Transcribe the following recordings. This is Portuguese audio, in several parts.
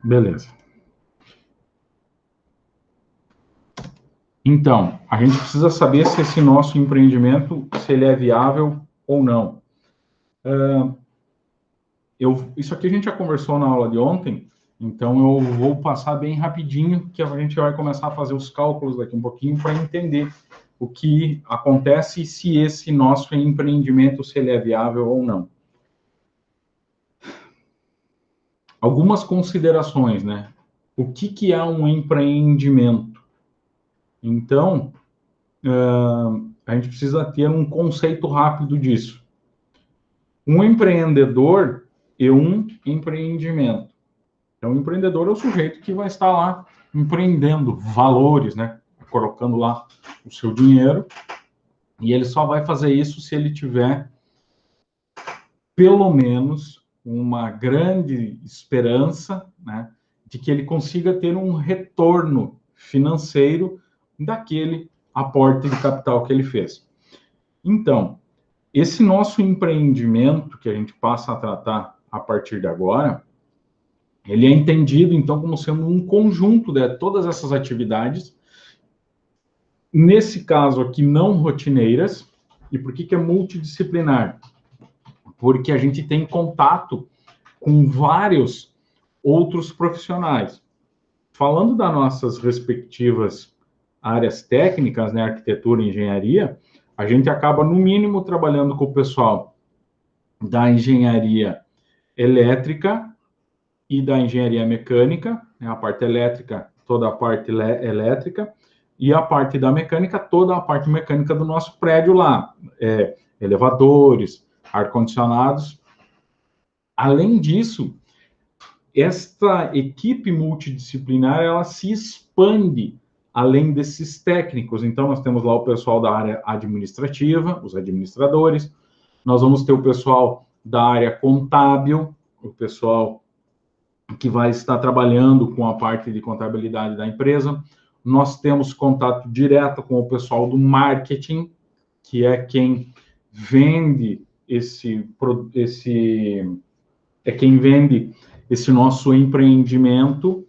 Beleza. Então, a gente precisa saber se esse nosso empreendimento, se ele é viável ou não. Isso aqui a gente já conversou na aula de ontem, então eu vou passar bem rapidinho, que a gente vai começar a fazer os cálculos daqui um pouquinho para entender o que acontece e se esse nosso empreendimento, se ele é viável ou não. Algumas considerações, né? O que é um empreendimento? Então, a gente precisa ter um conceito rápido disso. Um empreendedor e um empreendimento. Então, o empreendedor é o sujeito que vai estar lá empreendendo valores, né? Colocando lá o seu dinheiro, e ele só vai fazer isso se ele tiver pelo menos uma grande esperança, né, de que ele consiga ter um retorno financeiro daquele aporte de capital que ele fez. Então, esse nosso empreendimento que a gente passa a tratar a partir de agora, ele é entendido, então, como sendo um conjunto de todas essas atividades, nesse caso aqui, não rotineiras. E por que é multidisciplinar? Porque a gente tem contato com vários outros profissionais. Falando das nossas respectivas áreas técnicas, né, arquitetura e engenharia, a gente acaba, no mínimo, trabalhando com o pessoal da engenharia elétrica e da engenharia mecânica, né, a parte elétrica, toda a parte elétrica, e a parte da mecânica, toda a parte mecânica do nosso prédio lá, elevadores, ar-condicionados. Além disso, esta equipe multidisciplinar, ela se expande além desses técnicos. Então, nós temos lá o pessoal da área administrativa, os administradores, nós vamos ter o pessoal da área contábil, o pessoal que vai estar trabalhando com a parte de contabilidade da empresa. Nós temos contato direto com o pessoal do marketing, que é quem vende esse nosso empreendimento.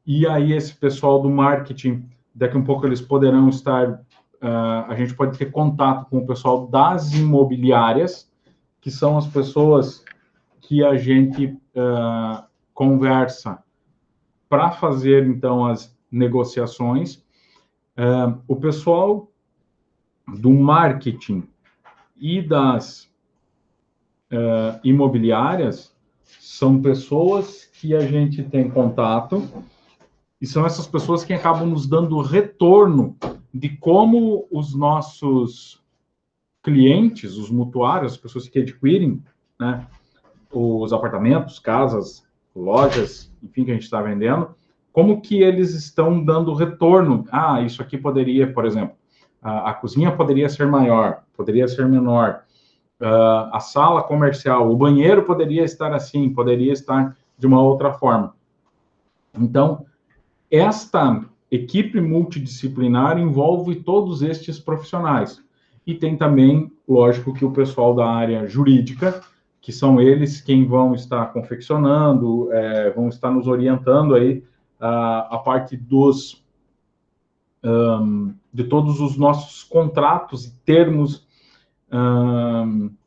E aí esse pessoal do marketing, daqui a um pouco eles poderão estar, a gente pode ter contato com o pessoal das imobiliárias, que são as pessoas que a gente conversa para fazer, então, as negociações. O pessoal do marketing e das imobiliárias são pessoas que a gente tem contato e são essas pessoas que acabam nos dando retorno de como os nossos clientes, os mutuários, as pessoas que adquirem, né, os apartamentos, casas, lojas, enfim, que a gente está vendendo, como que eles estão dando retorno. Isso aqui poderia, por exemplo, a cozinha poderia ser maior, poderia ser menor, a sala comercial, o banheiro poderia estar assim, poderia estar de uma outra forma. Então, esta equipe multidisciplinar envolve todos estes profissionais. E tem também, lógico, que o pessoal da área jurídica, que são eles quem vão estar confeccionando, vão estar nos orientando aí a parte de todos os nossos contratos e termos,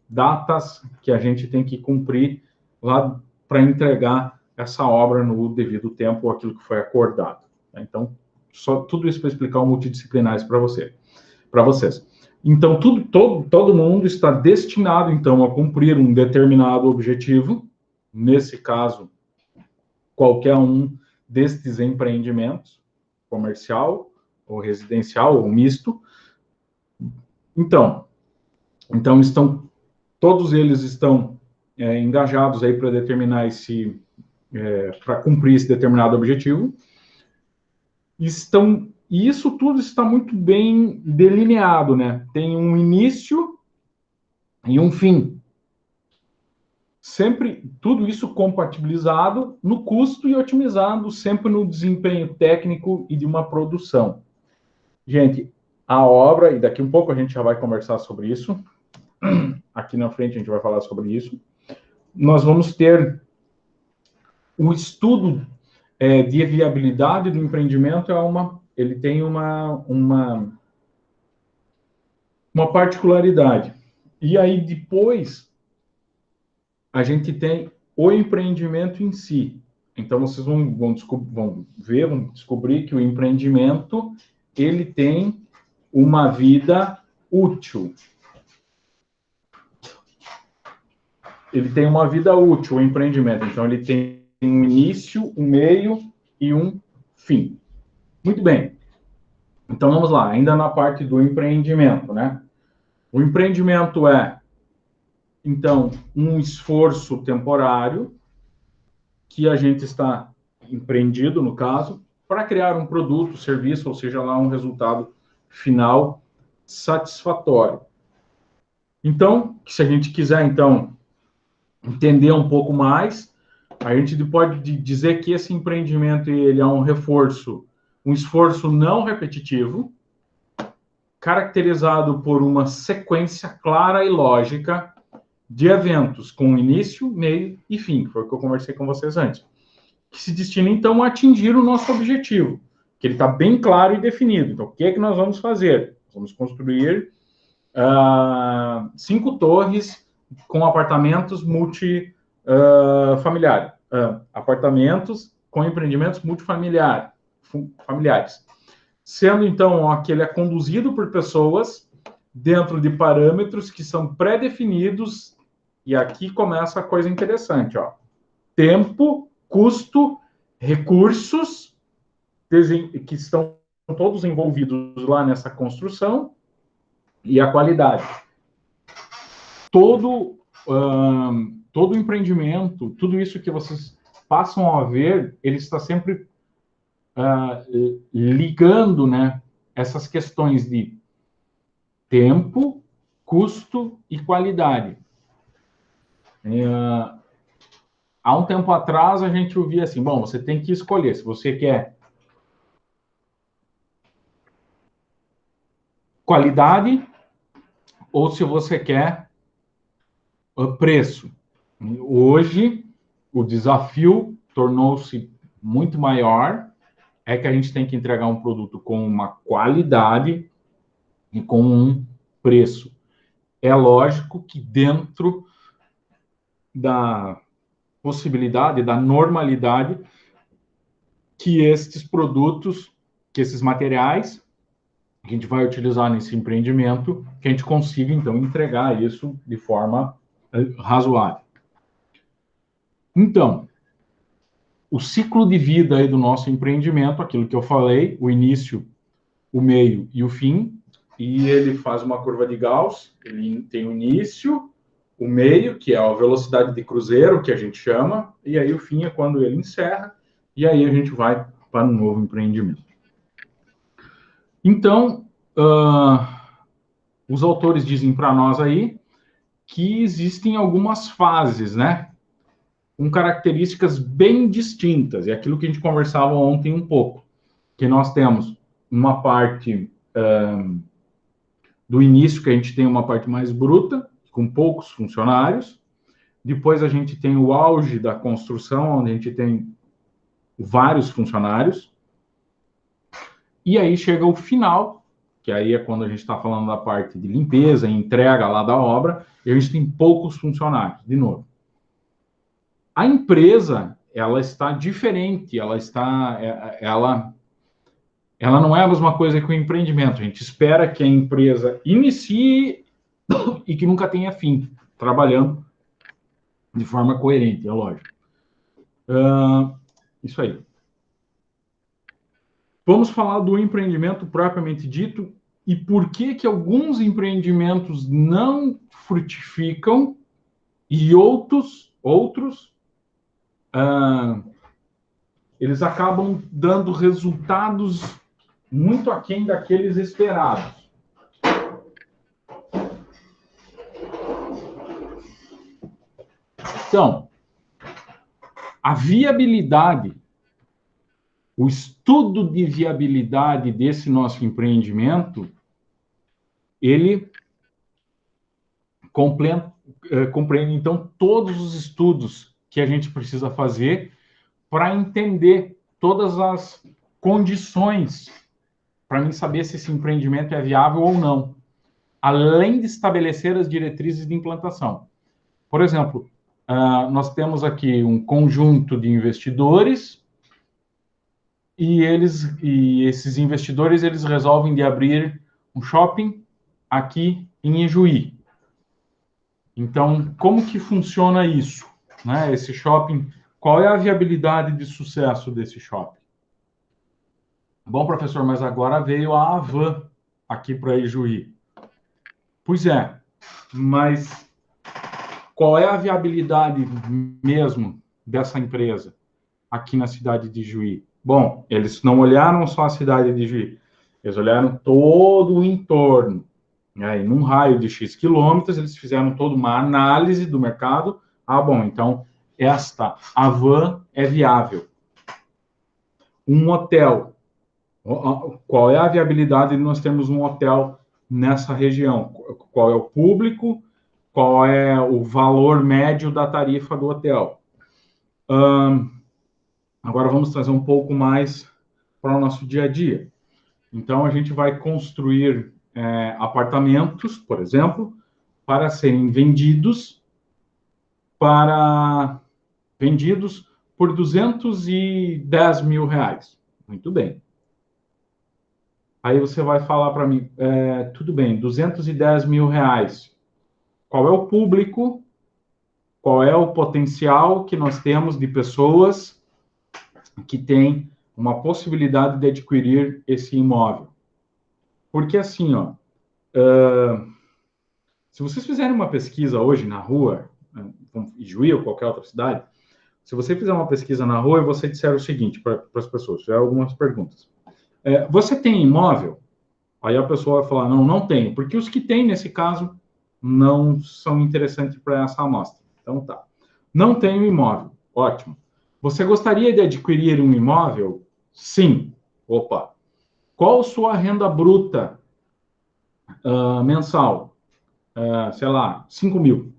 datas que a gente tem que cumprir lá para entregar essa obra no devido tempo, aquilo que foi acordado. Então, só tudo isso para explicar o multidisciplinares para vocês. Então, todo mundo está destinado, então, a cumprir um determinado objetivo, nesse caso, qualquer um destes empreendimentos, comercial, ou residencial, ou misto. Então todos eles estão engajados aí para determinar para cumprir esse determinado objetivo. E isso tudo está muito bem delineado, né? Tem um início e um fim. Sempre tudo isso compatibilizado no custo e otimizado sempre no desempenho técnico e de uma produção. Gente, a obra, e daqui um pouco a gente já vai conversar sobre isso, aqui na frente a gente vai falar sobre isso, nós vamos ter um estudo de viabilidade do empreendimento ele tem uma particularidade. E aí, depois, a gente tem o empreendimento em si. Então, vocês vão descobrir que o empreendimento, ele tem uma vida útil. Ele tem uma vida útil, o empreendimento. Então, ele tem um início, um meio e um fim. Muito bem. Então, vamos lá. Ainda na parte do empreendimento, né? O empreendimento é, então, um esforço temporário que a gente está empreendido, no caso, para criar um produto, serviço, ou seja lá, um resultado final satisfatório. Então, se a gente quiser, então, entender um pouco mais, a gente pode dizer que esse empreendimento ele é um reforço, um esforço não repetitivo, caracterizado por uma sequência clara e lógica de eventos com início, meio e fim, foi o que eu conversei com vocês antes, que se destina, então, a atingir o nosso objetivo, que ele está bem claro e definido. Então, o que é que nós vamos fazer? Vamos construir 5 torres com apartamentos multifamiliares, apartamentos com empreendimentos multifamiliares, sendo, então, que ele é conduzido por pessoas dentro de parâmetros que são pré-definidos, e aqui começa a coisa interessante, ó. Tempo, custo, recursos, que estão todos envolvidos lá nessa construção, e a qualidade. Todo empreendimento, tudo isso que vocês passam a ver, ele está sempre ligando, né, essas questões de tempo, custo e qualidade. Há um tempo atrás, a gente ouvia assim, bom, você tem que escolher se você quer qualidade ou se você quer preço. Hoje, o desafio tornou-se muito maior, é que a gente tem que entregar um produto com uma qualidade e com um preço. É lógico que dentro da possibilidade, da normalidade, que estes produtos, que esses materiais que a gente vai utilizar nesse empreendimento, que a gente consiga, então, entregar isso de forma razoável. Então, o ciclo de vida aí do nosso empreendimento, aquilo que eu falei, o início, o meio e o fim, e ele faz uma curva de Gauss, ele tem o início, o meio, que é a velocidade de cruzeiro, que a gente chama, e aí o fim é quando ele encerra, e aí a gente vai para um novo empreendimento. Então, os autores dizem para nós aí que existem algumas fases, né? Com características bem distintas, e aquilo que a gente conversava ontem um pouco, que nós temos uma parte do início, que a gente tem uma parte mais bruta, com poucos funcionários, depois a gente tem o auge da construção, onde a gente tem vários funcionários, e aí chega o final, que aí é quando a gente está falando da parte de limpeza, entrega lá da obra, e a gente tem poucos funcionários, de novo. A empresa, ela está diferente, ela não é a mesma coisa que o empreendimento. A gente espera que a empresa inicie e que nunca tenha fim, trabalhando de forma coerente, é lógico. Isso aí. Vamos falar do empreendimento propriamente dito e por que alguns empreendimentos não frutificam e outros eles acabam dando resultados muito aquém daqueles esperados. Então, a viabilidade, o estudo de viabilidade desse nosso empreendimento, ele compreende, então, todos os estudos que a gente precisa fazer para entender todas as condições para mim saber se esse empreendimento é viável ou não, além de estabelecer as diretrizes de implantação. Por exemplo, nós temos aqui um conjunto de investidores e esses investidores eles resolvem de abrir um shopping aqui em Ijuí. Então, como que funciona isso, né? Esse shopping, qual é a viabilidade de sucesso desse shopping? Bom, professor, mas agora veio a Avan aqui para Ijuí. Pois é, mas qual é a viabilidade mesmo dessa empresa aqui na cidade de Juí? Bom, eles não olharam só a cidade de Juí, eles olharam todo o entorno. E num raio de X quilômetros, eles fizeram toda uma análise do mercado. Ah, bom, então esta Avan é viável. Um hotel. Qual é a viabilidade de nós termos um hotel nessa região? Qual é o público? Qual é o valor médio da tarifa do hotel? Agora vamos trazer um pouco mais para o nosso dia a dia. Então, a gente vai construir apartamentos, por exemplo, para serem vendidos por R$210 mil. Muito bem. Aí você vai falar para mim, tudo bem, R$210 mil. Qual é o público? Qual é o potencial que nós temos de pessoas que têm uma possibilidade de adquirir esse imóvel? Porque assim, ó, se vocês fizerem uma pesquisa hoje na rua, em Juí ou qualquer outra cidade, se você fizer uma pesquisa na rua e você disser o seguinte para as pessoas, fizer algumas perguntas. Você tem imóvel? Aí a pessoa vai falar, não, não tenho, porque os que têm, nesse caso, não são interessantes para essa amostra. Então, tá. Não tenho imóvel. Ótimo. Você gostaria de adquirir um imóvel? Sim. Opa. Qual sua renda bruta mensal? Sei lá, 5 mil.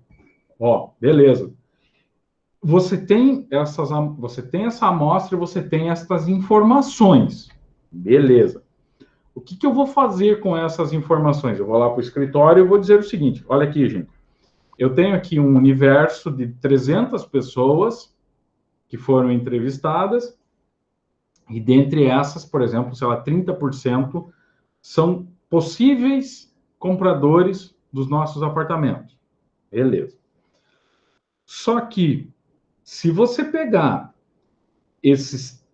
Ó, beleza. Você tem essa amostra e você tem essas informações. Beleza. O que eu vou fazer com essas informações? Eu vou lá para o escritório e vou dizer o seguinte, olha aqui, gente. Eu tenho aqui um universo de 300 pessoas que foram entrevistadas e dentre essas, por exemplo, sei lá, 30% são possíveis compradores dos nossos apartamentos. Beleza. Só que, se você pegar esses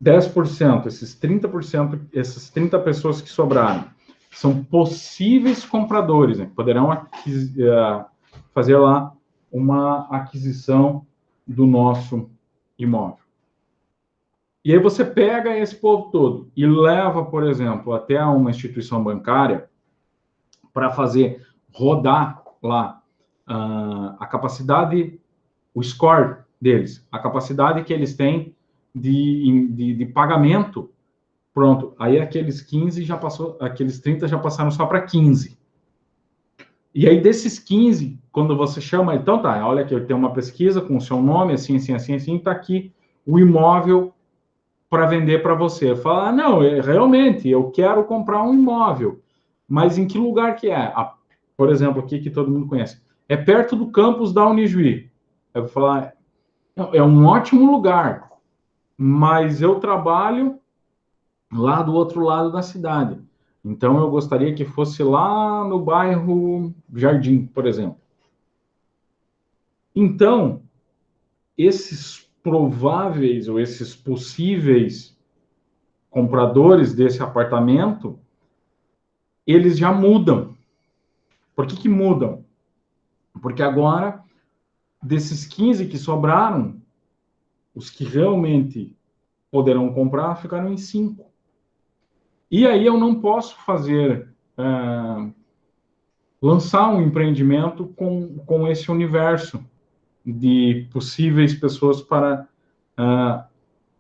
10%, esses 30%, essas 30 pessoas que sobraram, são possíveis compradores, né? Poderão fazer lá uma aquisição do nosso imóvel. E aí você pega esse povo todo e leva, por exemplo, até uma instituição bancária para fazer rodar lá a capacidade, o score deles, a capacidade que eles têm de pagamento. Pronto, aí aqueles 15 já passou, aqueles 30 já passaram só para 15. E aí desses 15, quando você chama, então tá, olha aqui, eu tenho uma pesquisa com o seu nome, assim, assim, assim, assim, tá aqui o imóvel para vender para você. Fala, não, realmente, eu quero comprar um imóvel, mas em que lugar que é? Por exemplo, aqui que todo mundo conhece. É perto do campus da Unijuí. Eu vou falar, é um ótimo lugar, mas eu trabalho lá do outro lado da cidade. Então, eu gostaria que fosse lá no bairro Jardim, por exemplo. Então, esses prováveis ou esses possíveis compradores desse apartamento, eles já mudam. Por que mudam? Porque agora, desses 15 que sobraram, os que realmente poderão comprar ficaram em 5. E aí eu não posso fazer, lançar um empreendimento com esse universo de possíveis pessoas para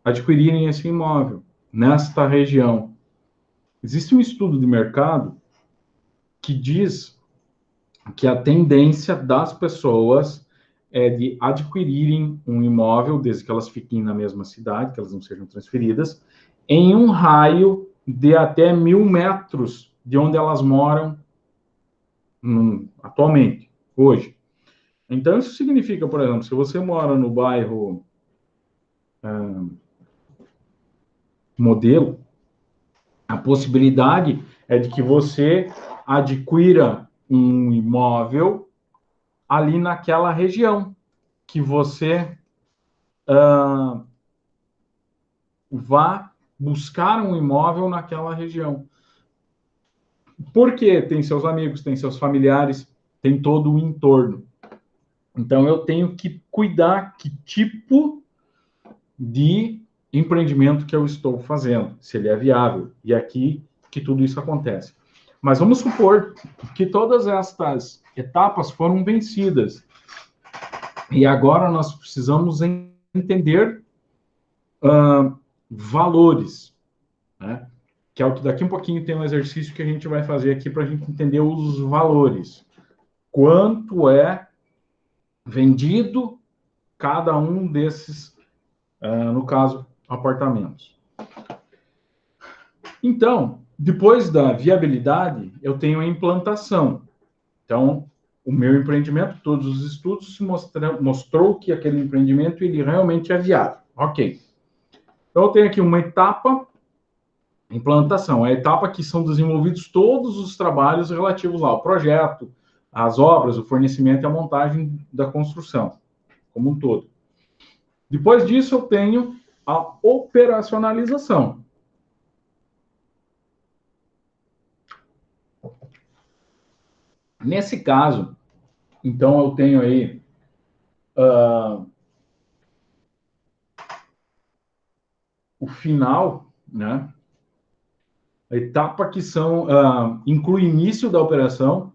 adquirirem esse imóvel nesta região. Existe um estudo de mercado que diz que a tendência das pessoas é de adquirirem um imóvel, desde que elas fiquem na mesma cidade, que elas não sejam transferidas, em um raio de até 1.000 metros de onde elas moram atualmente, hoje. Então, isso significa, por exemplo, se você mora no bairro Modelo, a possibilidade é de que você adquira um imóvel ali naquela região, que você vá buscar um imóvel naquela região. Porque tem seus amigos, tem seus familiares, tem todo o entorno. Então, eu tenho que cuidar que tipo de empreendimento que eu estou fazendo, se ele é viável. E aqui que tudo isso acontece. Mas vamos supor que todas estas etapas foram vencidas. E agora nós precisamos entender valores, né? Que é o que daqui um pouquinho tem um exercício que a gente vai fazer aqui para a gente entender os valores. Quanto é vendido cada um desses, no caso, apartamentos. Então, depois da viabilidade, eu tenho a implantação. Então, o meu empreendimento, todos os estudos mostrou que aquele empreendimento ele realmente é viável. Ok. Então, eu tenho aqui uma etapa, implantação, é a etapa que são desenvolvidos todos os trabalhos relativos ao projeto, às obras, o fornecimento e a montagem da construção, como um todo. Depois disso, eu tenho a operacionalização. Nesse caso, então, eu tenho aí o final, né? A etapa que inclui início da operação,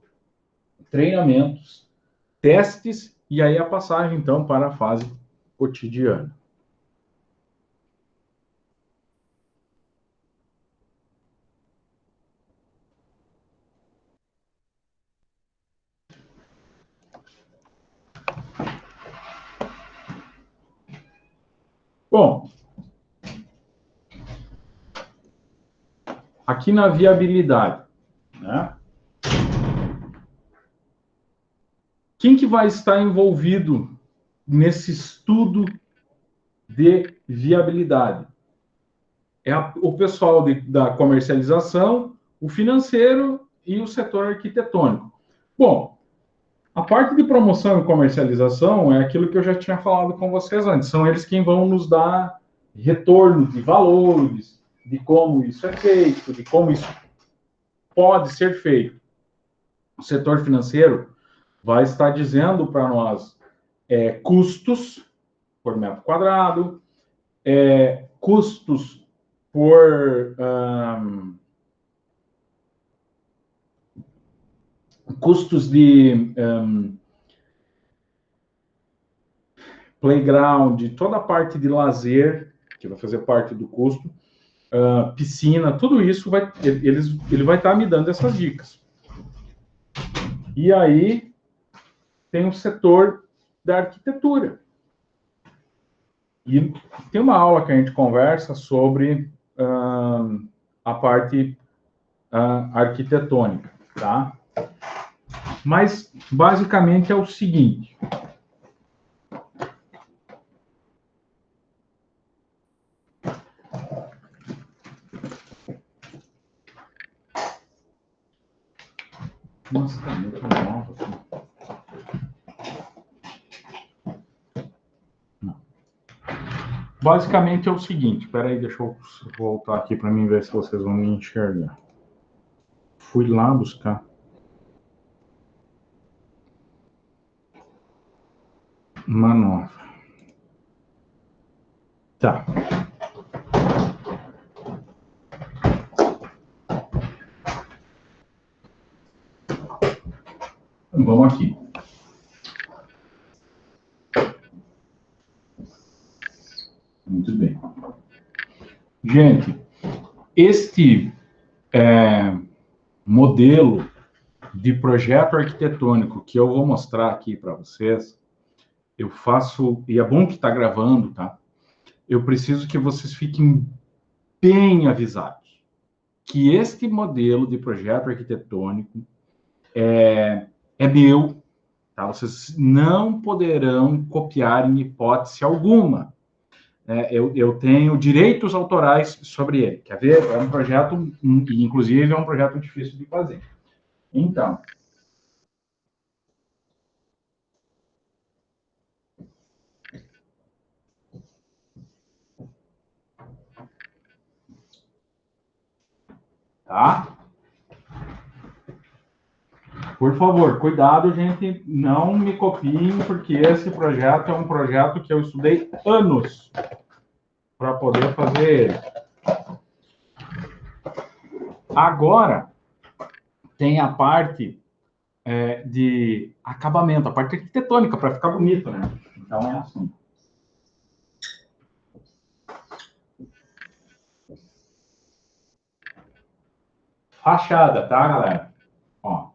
treinamentos, testes e aí a passagem, então, para a fase cotidiana. Bom, aqui na viabilidade, né? Quem que vai estar envolvido nesse estudo de viabilidade? É o pessoal da comercialização, o financeiro e o setor arquitetônico. Bom, a parte de promoção e comercialização é aquilo que eu já tinha falado com vocês antes. São eles quem vão nos dar retorno de valores, de como isso é feito, de como isso pode ser feito. O setor financeiro vai estar dizendo para nós custos por metro quadrado, custos por custos de playground, toda a parte de lazer, que vai fazer parte do custo, piscina, tudo isso ele vai estar me dando essas dicas. E aí tem o setor da arquitetura. E tem uma aula que a gente conversa sobre a parte arquitetônica, tá? Mas, basicamente, é o seguinte. Nossa, tá muito nova aqui. Basicamente é o seguinte, espera aí, deixa eu voltar aqui para mim ver se vocês vão me enxergar. Fui lá buscar. Uma nova. Tá. Vamos aqui. Muito bem. Gente, este modelo de projeto arquitetônico que eu vou mostrar aqui para vocês, eu faço, e é bom que está gravando, tá? Eu preciso que vocês fiquem bem avisados que este modelo de projeto arquitetônico é meu, tá? Vocês não poderão copiar em hipótese alguma. Eu tenho direitos autorais sobre ele. Quer ver? É um projeto, e inclusive é um projeto difícil de fazer. Então, tá? Por favor, cuidado, gente, não me copiem, porque esse projeto é um projeto que eu estudei anos para poder fazer ele. Agora, tem a parte de acabamento, a parte arquitetônica, para ficar bonito, né? Então, é assim. Fachada, tá, galera? Ó.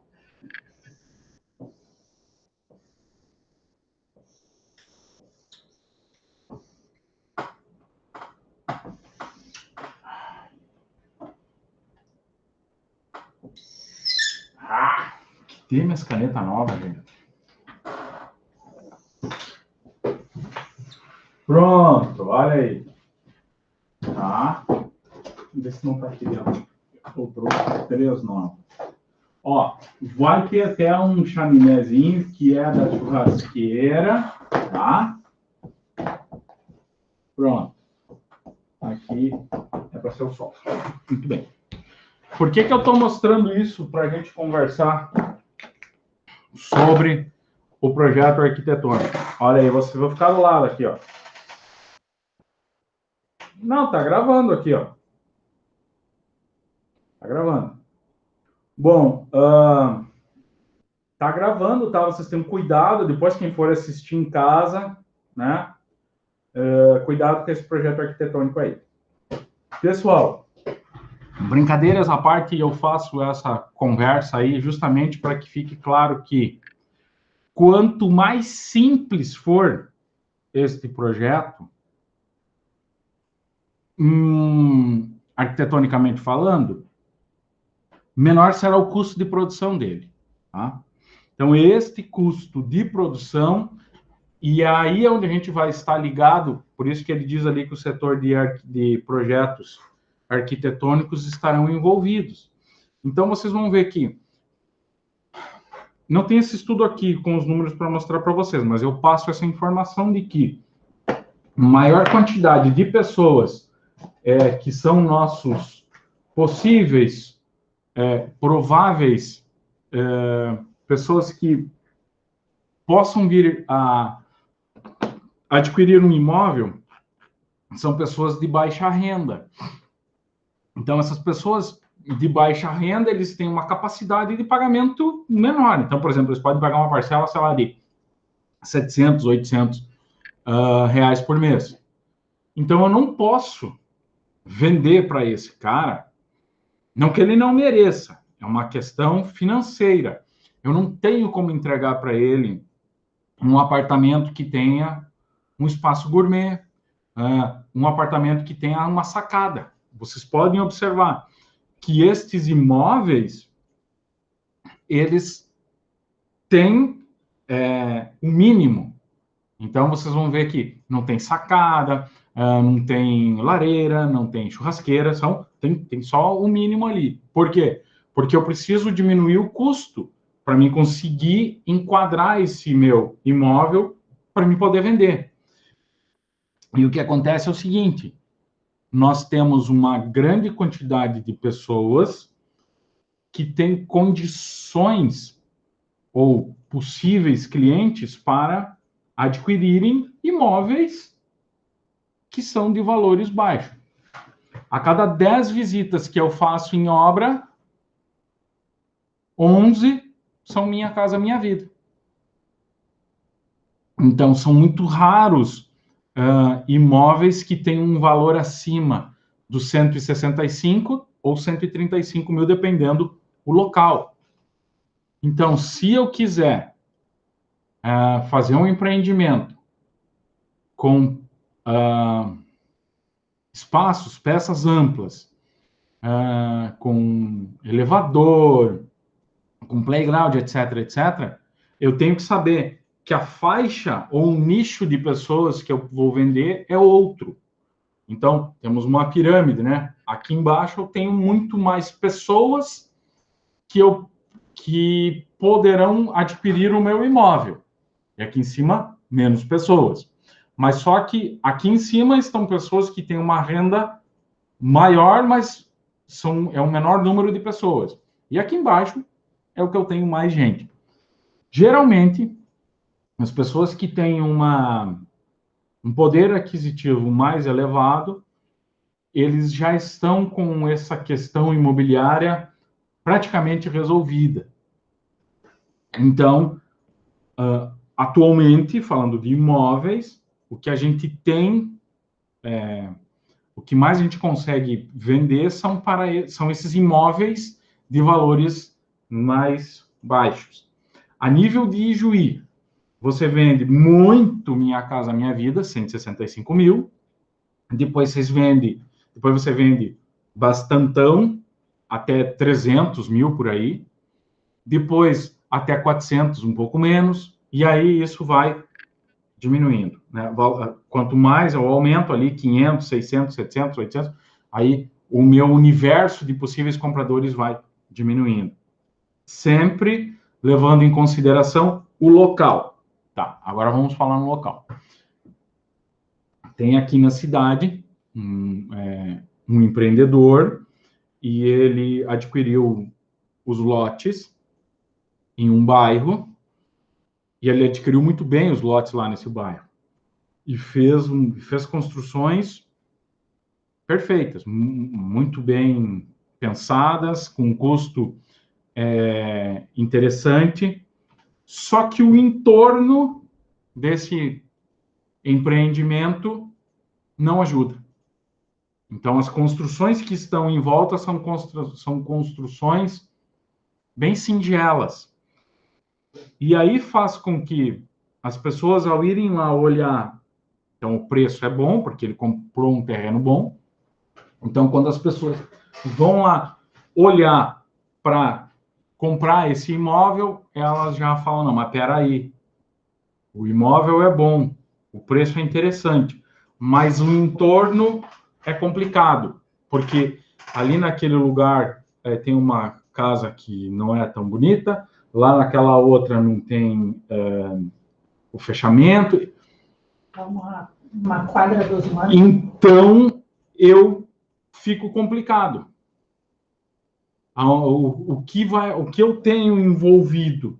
Ah, que tem minhas canetas novas, gente. Pronto, olha aí. Tá? Vamos ver se não tá aqui dentro. Eu trouxe 3 novos. Ó, vai ter até um chaminézinho que é da churrasqueira, tá? Pronto. Aqui é para ser o sol. Muito bem. Por que eu estou mostrando isso para a gente conversar sobre o projeto arquitetônico? Olha aí, você vai ficar do lado aqui, ó. Não, tá gravando aqui, ó. Tá gravando. Bom, tá gravando, tá? Vocês tenham cuidado, depois quem for assistir em casa, né? Cuidado com esse projeto arquitetônico aí. Pessoal, brincadeiras à parte, eu faço essa conversa aí justamente para que fique claro que quanto mais simples for este projeto, arquitetonicamente falando, menor será o custo de produção dele, tá? Então, este custo de produção, e aí é onde a gente vai estar ligado, por isso que ele diz ali que o setor de projetos arquitetônicos estarão envolvidos. Então, vocês vão ver que não tem esse estudo aqui com os números para mostrar para vocês, mas eu passo essa informação de que maior quantidade de pessoas que são nossos possíveis, prováveis pessoas que possam vir a adquirir um imóvel são pessoas de baixa renda. Então, essas pessoas de baixa renda, eles têm uma capacidade de pagamento menor. Então, por exemplo, eles podem pagar uma parcela, sei lá, de 700, 800 reais por mês. Então, eu não posso vender para esse cara, não que ele não mereça, é uma questão financeira. Eu não tenho como entregar para ele um apartamento que tenha um espaço gourmet, um apartamento que tenha uma sacada. Vocês podem observar que estes imóveis, eles têm o mínimo. Então, vocês vão ver que não tem sacada, não tem lareira, não tem churrasqueira, tem só o mínimo ali. Por quê? Porque eu preciso diminuir o custo para mim conseguir enquadrar esse meu imóvel para mim poder vender. E o que acontece é o seguinte, nós temos uma grande quantidade de pessoas que têm condições ou possíveis clientes para adquirirem imóveis que são de valores baixos. A cada 10 visitas que eu faço em obra, 11 são Minha Casa Minha Vida. Então, são muito raros imóveis que têm um valor acima dos 165 ou 135 mil, dependendo o local. Então, se eu quiser fazer um empreendimento com espaços, peças amplas, com elevador, com playground, etc., etc., eu tenho que saber que a faixa ou um nicho de pessoas que eu vou vender é outro. Então, temos uma pirâmide, né? Aqui embaixo eu tenho muito mais pessoas que poderão adquirir o meu imóvel. E aqui em cima, menos pessoas. Mas só que aqui em cima estão pessoas que têm uma renda maior, mas é um menor número de pessoas. E aqui embaixo é o que eu tenho mais gente. Geralmente, as pessoas que têm um poder aquisitivo mais elevado, eles já estão com essa questão imobiliária praticamente resolvida. Então, atualmente, falando de imóveis, o que a gente tem, o que mais a gente consegue vender são esses imóveis de valores mais baixos. A nível de Ijuí, você vende muito Minha Casa Minha Vida, 165 mil. Depois você vende bastantão, até 300 mil por aí. Depois, até 400, um pouco menos. E aí, isso vai diminuindo, né? Quanto mais eu aumento ali, 500, 600, 700, 800, aí o meu universo de possíveis compradores vai diminuindo. Sempre levando em consideração o local. Tá, agora vamos falar no local. Tem aqui na cidade um empreendedor e ele adquiriu os lotes em um bairro e ele adquiriu muito bem os lotes lá nesse bairro e fez construções perfeitas, muito bem pensadas, com um custo interessante, só que o entorno desse empreendimento não ajuda. Então, as construções que estão em volta são construções bem singelas. E aí faz com que as pessoas, ao irem lá olhar, então o preço é bom, porque ele comprou um terreno bom. Então, quando as pessoas vão lá olhar para comprar esse imóvel, elas já falam, não, mas peraí, o imóvel é bom, o preço é interessante, mas o entorno é complicado, porque ali naquele lugar tem uma casa que não é tão bonita, lá naquela outra não tem o fechamento. É uma quadra dos manos. Então, eu fico complicado. O que eu tenho envolvido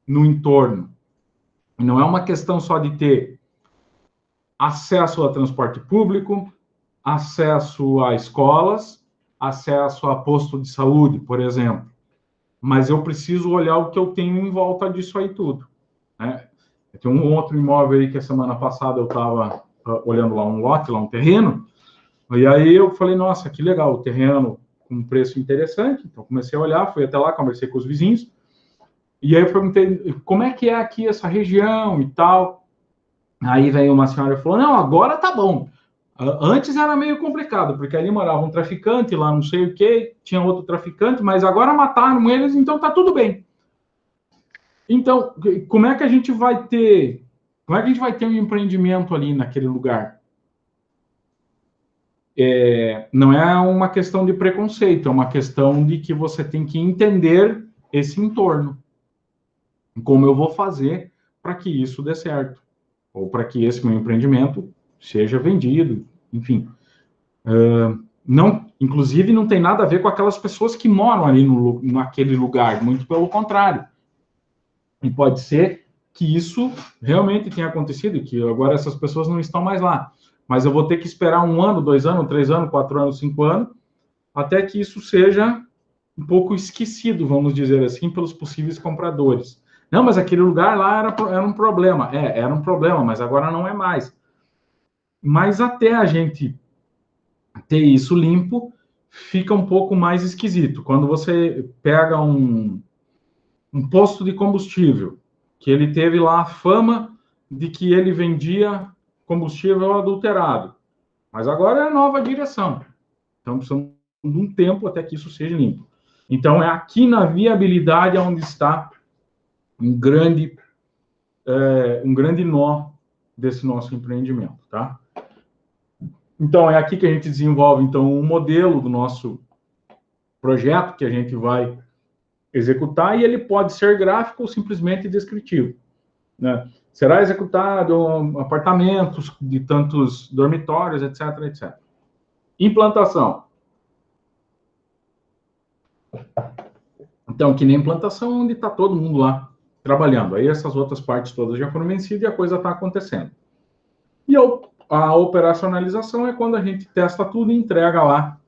no entorno. Não é uma questão só de ter acesso a transporte público, acesso a escolas, acesso a posto de saúde, por exemplo. Mas eu preciso olhar o que eu tenho em volta disso aí tudo, né? Tem um outro imóvel aí que a semana passada eu estava olhando lá um lote, lá um terreno, e aí eu falei, nossa, que legal, o terreno com um preço interessante. Então comecei a olhar, fui até lá, conversei com os vizinhos, e aí eu perguntei, como é que é aqui essa região e tal? Aí veio uma senhora e falou, não, agora tá bom. Antes era meio complicado, porque ali morava um traficante, lá não sei o que, tinha outro traficante, mas agora mataram eles, então tá tudo bem. Então, como é que a gente vai ter um empreendimento ali naquele lugar? Não é uma questão de preconceito, é uma questão de que você tem que entender esse entorno. Como eu vou fazer para que isso dê certo, ou para que esse meu empreendimento seja vendido, enfim. Inclusive, não tem nada a ver com aquelas pessoas que moram ali naquele lugar, muito pelo contrário. E pode ser que isso realmente tenha acontecido, que agora essas pessoas não estão mais lá. Mas eu vou ter que esperar 1 ano, 2 anos, 3 anos, 4 anos, 5 anos, até que isso seja um pouco esquecido, vamos dizer assim, pelos possíveis compradores. Não, mas aquele lugar lá era um problema. Era um problema, mas agora não é mais. Mas até a gente ter isso limpo, fica um pouco mais esquisito. Quando você pega um posto de combustível, que ele teve lá a fama de que ele vendia combustível adulterado. Mas agora é a nova direção. Então, precisamos de um tempo até que isso seja limpo. Então, é aqui na viabilidade onde está um grande nó desse nosso empreendimento, tá? Então, é aqui que a gente desenvolve, então, um modelo do nosso projeto que a gente vai executar, e ele pode ser gráfico ou simplesmente descritivo, né? Será executado apartamentos de tantos dormitórios, etc, etc. Implantação. Então, que nem implantação, onde está todo mundo lá trabalhando. Aí essas outras partes todas já foram vencidas e a coisa está acontecendo. E a operacionalização é quando a gente testa tudo e entrega lá,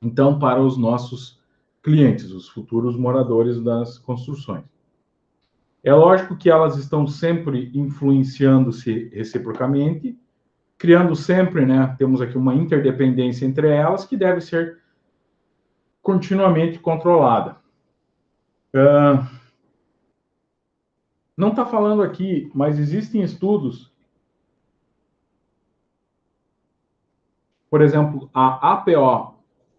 então, para os nossos clientes, os futuros moradores das construções. É lógico que elas estão sempre influenciando-se reciprocamente, criando sempre, né, temos aqui uma interdependência entre elas que deve ser continuamente controlada. Não está falando aqui, mas existem estudos, por exemplo, a APO,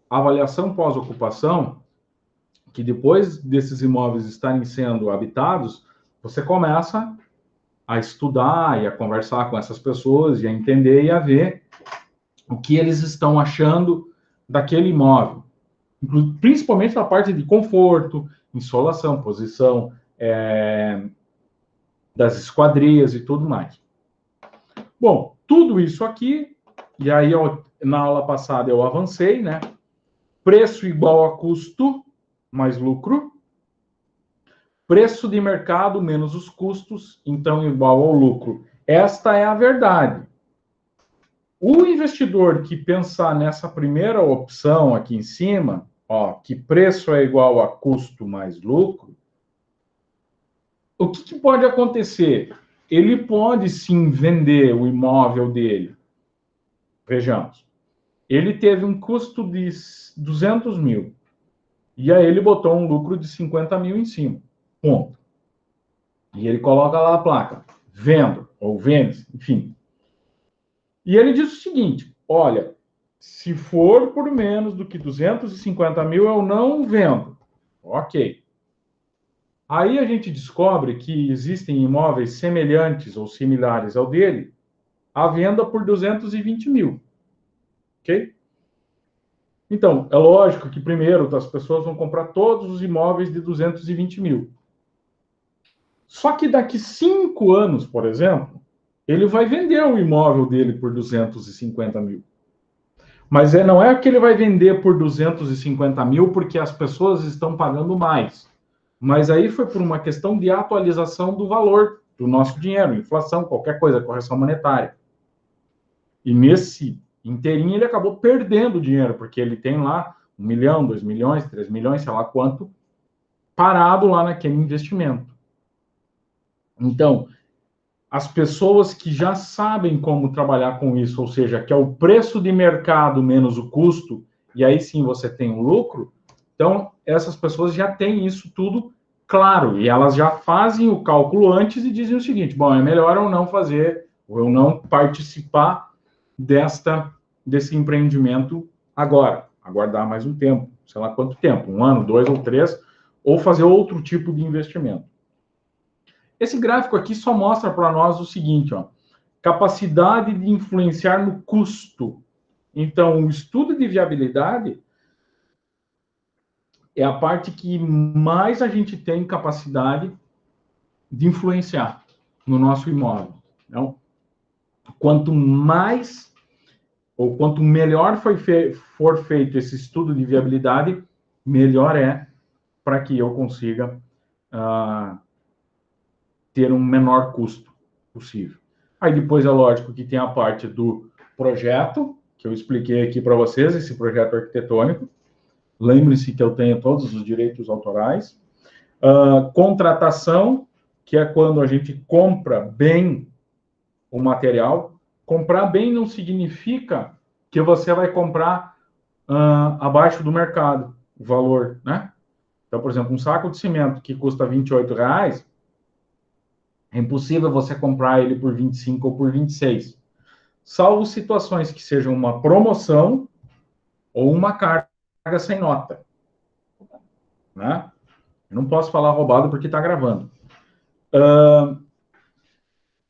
avaliação pós-ocupação, que depois desses imóveis estarem sendo habitados, você começa a estudar e a conversar com essas pessoas e a entender e a ver o que eles estão achando daquele imóvel, principalmente na parte de conforto, insolação, posição das esquadrias e tudo mais. Bom, tudo isso aqui, e aí na aula passada eu avancei, né? Preço igual a custo mais lucro. Preço de mercado menos os custos, então igual ao lucro. Esta é a verdade. O investidor que pensar nessa primeira opção aqui em cima, ó, que preço é igual a custo mais lucro, o que pode acontecer? Ele pode sim vender o imóvel dele. Vejamos. Ele teve um custo de 200 mil. E aí ele botou um lucro de 50 mil em cima. Ponto. E ele coloca lá a placa. Vendo, ou vende, enfim. E ele diz o seguinte, olha, se for por menos do que 250 mil, eu não vendo. Ok. Aí a gente descobre que existem imóveis semelhantes ou similares ao dele, à venda por 220 mil. Ok? Então, é lógico que primeiro as pessoas vão comprar todos os imóveis de 220 mil. Só que daqui 5 anos, por exemplo, ele vai vender o imóvel dele por 250 mil. Mas não é que ele vai vender por 250 mil porque as pessoas estão pagando mais. Mas aí foi por uma questão de atualização do valor do nosso dinheiro, inflação, qualquer coisa, correção monetária. E nesse inteirinho ele acabou perdendo dinheiro, porque ele tem lá 1 milhão, 2 milhões, 3 milhões, sei lá quanto, parado lá naquele investimento. Então, as pessoas que já sabem como trabalhar com isso, ou seja, que é o preço de mercado menos o custo, e aí sim você tem um lucro, então essas pessoas já têm isso tudo claro, e elas já fazem o cálculo antes e dizem o seguinte, bom, é melhor eu não fazer, ou eu não participar desse empreendimento agora, aguardar mais um tempo, sei lá quanto tempo, 1 ano, 2 ou 3, ou fazer outro tipo de investimento. Esse gráfico aqui só mostra para nós o seguinte, ó, capacidade de influenciar no custo. Então, o estudo de viabilidade é a parte que mais a gente tem capacidade de influenciar no nosso imóvel. Então, quanto mais ou quanto melhor for feito esse estudo de viabilidade, melhor é para que eu consiga ter um menor custo possível. Aí depois é lógico que tem a parte do projeto, que eu expliquei aqui para vocês, esse projeto arquitetônico. Lembre-se que eu tenho todos os direitos autorais. Contratação, que é quando a gente compra bem o material. Comprar bem não significa que você vai comprar abaixo do mercado, o valor, né? Então, por exemplo, um saco de cimento que custa R$28, É impossível você comprar ele por 25 ou por 26. Salvo situações que sejam uma promoção ou uma carga sem nota. Né? Eu não posso falar roubado porque está gravando.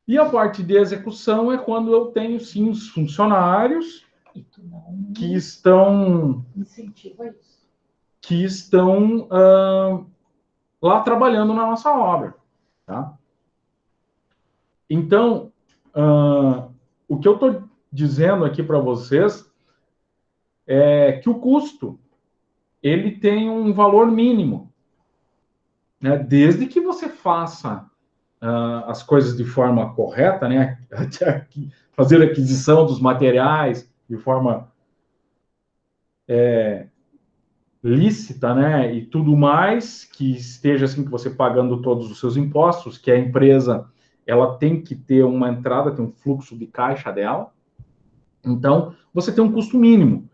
E a parte de execução é quando eu tenho, sim, os funcionários que estão... Incentiva isso. Que estão lá trabalhando na nossa obra. Tá? Então, o que eu estou dizendo aqui para vocês é que o custo ele tem um valor mínimo, né? Desde que você faça as coisas de forma correta, né? Fazer a aquisição dos materiais de forma lícita, né? E tudo mais, que esteja assim, que você pagando todos os seus impostos, que a empresa ela tem que ter uma entrada, tem um fluxo de caixa dela. Então, você tem um custo mínimo,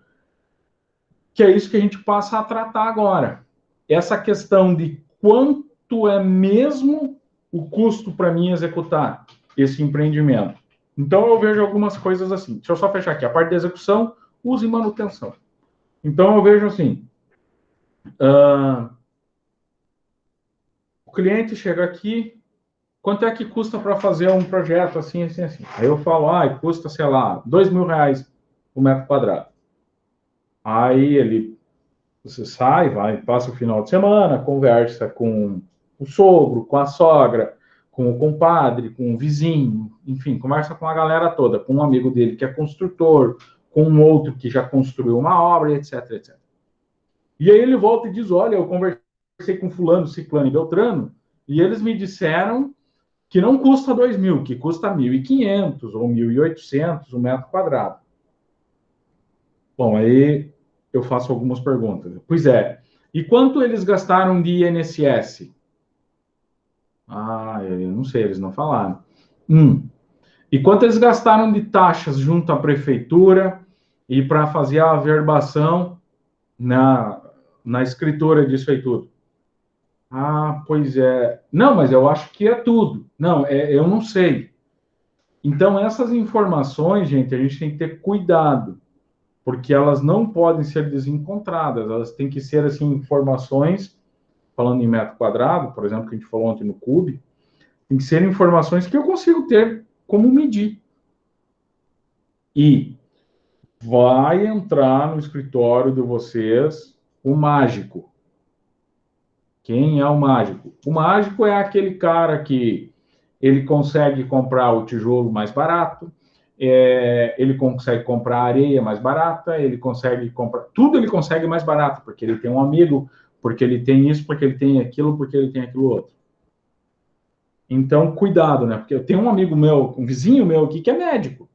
que é isso que a gente passa a tratar agora. Essa questão de quanto é mesmo o custo para mim executar esse empreendimento. Então, eu vejo algumas coisas assim. Deixa eu só fechar aqui. A parte de execução, uso e manutenção. Então, eu vejo assim, o cliente chega aqui, quanto é que custa para fazer um projeto assim, assim, assim? Aí eu falo, custa, sei lá, R$ 2.000 o metro quadrado. Aí você sai, vai, passa o final de semana, conversa com o sogro, com a sogra, com o compadre, com o vizinho, enfim, conversa com a galera toda, com um amigo dele que é construtor, com um outro que já construiu uma obra, etc, etc. E aí ele volta e diz, olha, eu conversei com fulano, ciclano e beltrano, e eles me disseram que não custa 2.000, que custa 1.500 ou 1.800 o metro quadrado. Bom, aí eu faço algumas perguntas. Pois é, e quanto eles gastaram de INSS? Eu não sei, eles não falaram. E quanto eles gastaram de taxas junto à prefeitura e para fazer a averbação na escritura disso aí tudo? Pois é. Não, mas eu acho que é tudo. Não, eu não sei. Então, essas informações, gente, a gente tem que ter cuidado, porque elas não podem ser desencontradas, elas têm que ser, assim, informações, falando em metro quadrado, por exemplo, que a gente falou ontem no Cube, tem que ser informações que eu consigo ter como medir. E vai entrar no escritório de vocês o mágico. Quem é o mágico? O mágico é aquele cara que ele consegue comprar o tijolo mais barato, ele consegue comprar areia mais barata, ele consegue comprar... Tudo ele consegue mais barato, porque ele tem um amigo, porque ele tem isso, porque ele tem aquilo, porque ele tem aquilo outro. Então, cuidado, né? Porque eu tenho um amigo meu, um vizinho meu aqui, que é médico.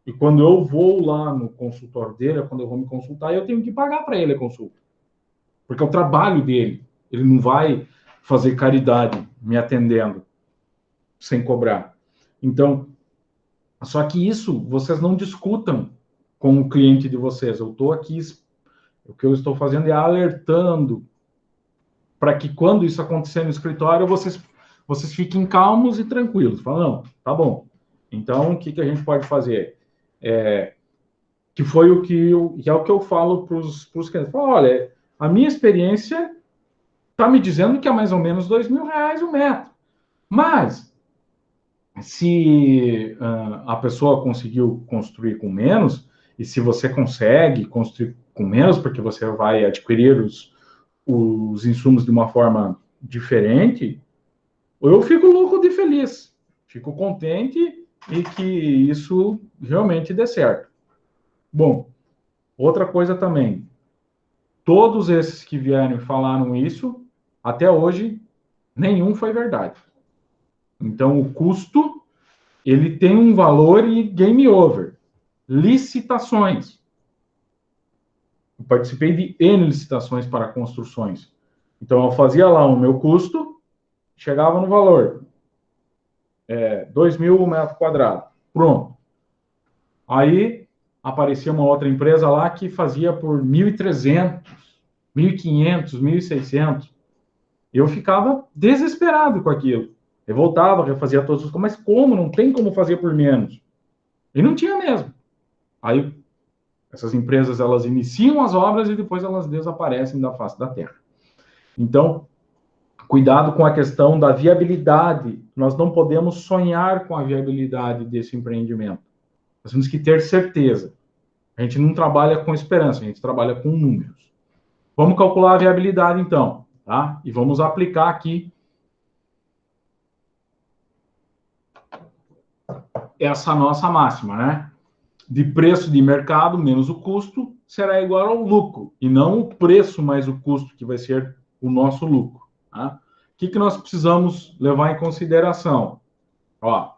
E quando eu vou lá no consultório dele, quando eu vou me consultar, eu tenho que pagar para ele a consulta. Porque é o trabalho dele. Ele não vai fazer caridade me atendendo sem cobrar. Então, só que isso vocês não discutam com o cliente de vocês. Eu estou aqui, o que eu estou fazendo é alertando para que quando isso acontecer no escritório, vocês fiquem calmos e tranquilos. Falam, não, tá bom. Então, o que a gente pode fazer? Que foi que é o que eu falo para os clientes. Falo, olha, a minha experiência está me dizendo que é mais ou menos R$ 2.000 o metro. Mas, se a pessoa conseguiu construir com menos, e se você consegue construir com menos, porque você vai adquirir os insumos de uma forma diferente, eu fico louco de feliz. Fico contente e que isso realmente dê certo. Bom, outra coisa também. Todos esses que vieram e falaram isso, até hoje, nenhum foi verdade. Então, o custo, ele tem um valor e game over. Licitações. Eu participei de N licitações para construções. Então, eu fazia lá o meu custo, chegava no valor. 2.000 metro quadrado. Pronto. Aí, aparecia uma outra empresa lá que fazia por 1.300, 1.500, 1.600. Eu ficava desesperado com aquilo. Ele voltava, refazia todos os... Mas como? Não tem como fazer por menos. E não tinha mesmo. Aí, essas empresas, elas iniciam as obras e depois elas desaparecem da face da terra. Então, cuidado com a questão da viabilidade. Nós não podemos sonhar com a viabilidade desse empreendimento. Nós temos que ter certeza. A gente não trabalha com esperança, a gente trabalha com números. Vamos calcular a viabilidade, então, tá? E vamos aplicar aqui essa nossa máxima, né? De preço de mercado menos o custo será igual ao lucro, e não o preço mais o custo, que vai ser o nosso lucro. Tá? O que nós precisamos levar em consideração? Ó,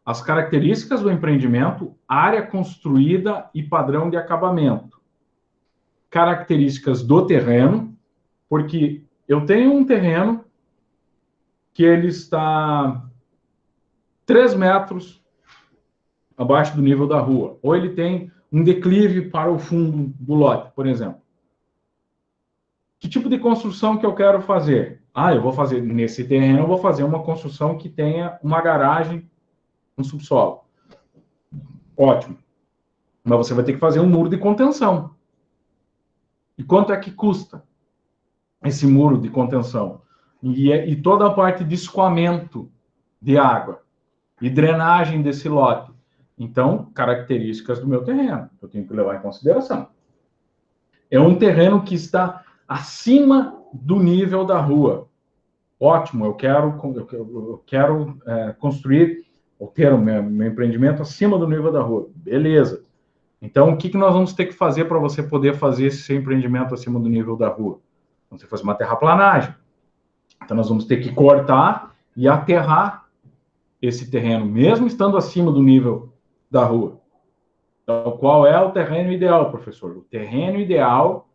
as características do empreendimento, área construída e padrão de acabamento. Características do terreno, porque eu tenho um terreno que ele está 3 metros abaixo do nível da rua, ou ele tem um declive para o fundo do lote, por exemplo. Que tipo de construção que eu quero fazer? Ah, eu vou fazer nesse terreno, eu vou fazer uma construção que tenha uma garagem no subsolo. Ótimo. Mas você vai ter que fazer um muro de contenção. E quanto é que custa esse muro de contenção? E toda a parte de escoamento de água e drenagem desse lote. Então, características do meu terreno, eu tenho que levar em consideração. É um terreno que está acima do nível da rua. Ótimo, eu quero construir, ou ter o meu empreendimento acima do nível da rua. Beleza. Então, o que nós vamos ter que fazer para você poder fazer esse seu empreendimento acima do nível da rua? Vamos ter que fazer uma terraplanagem. Então, nós vamos ter que cortar e aterrar esse terreno, mesmo estando acima do nível da rua. Então, qual é o terreno ideal, professor? O terreno ideal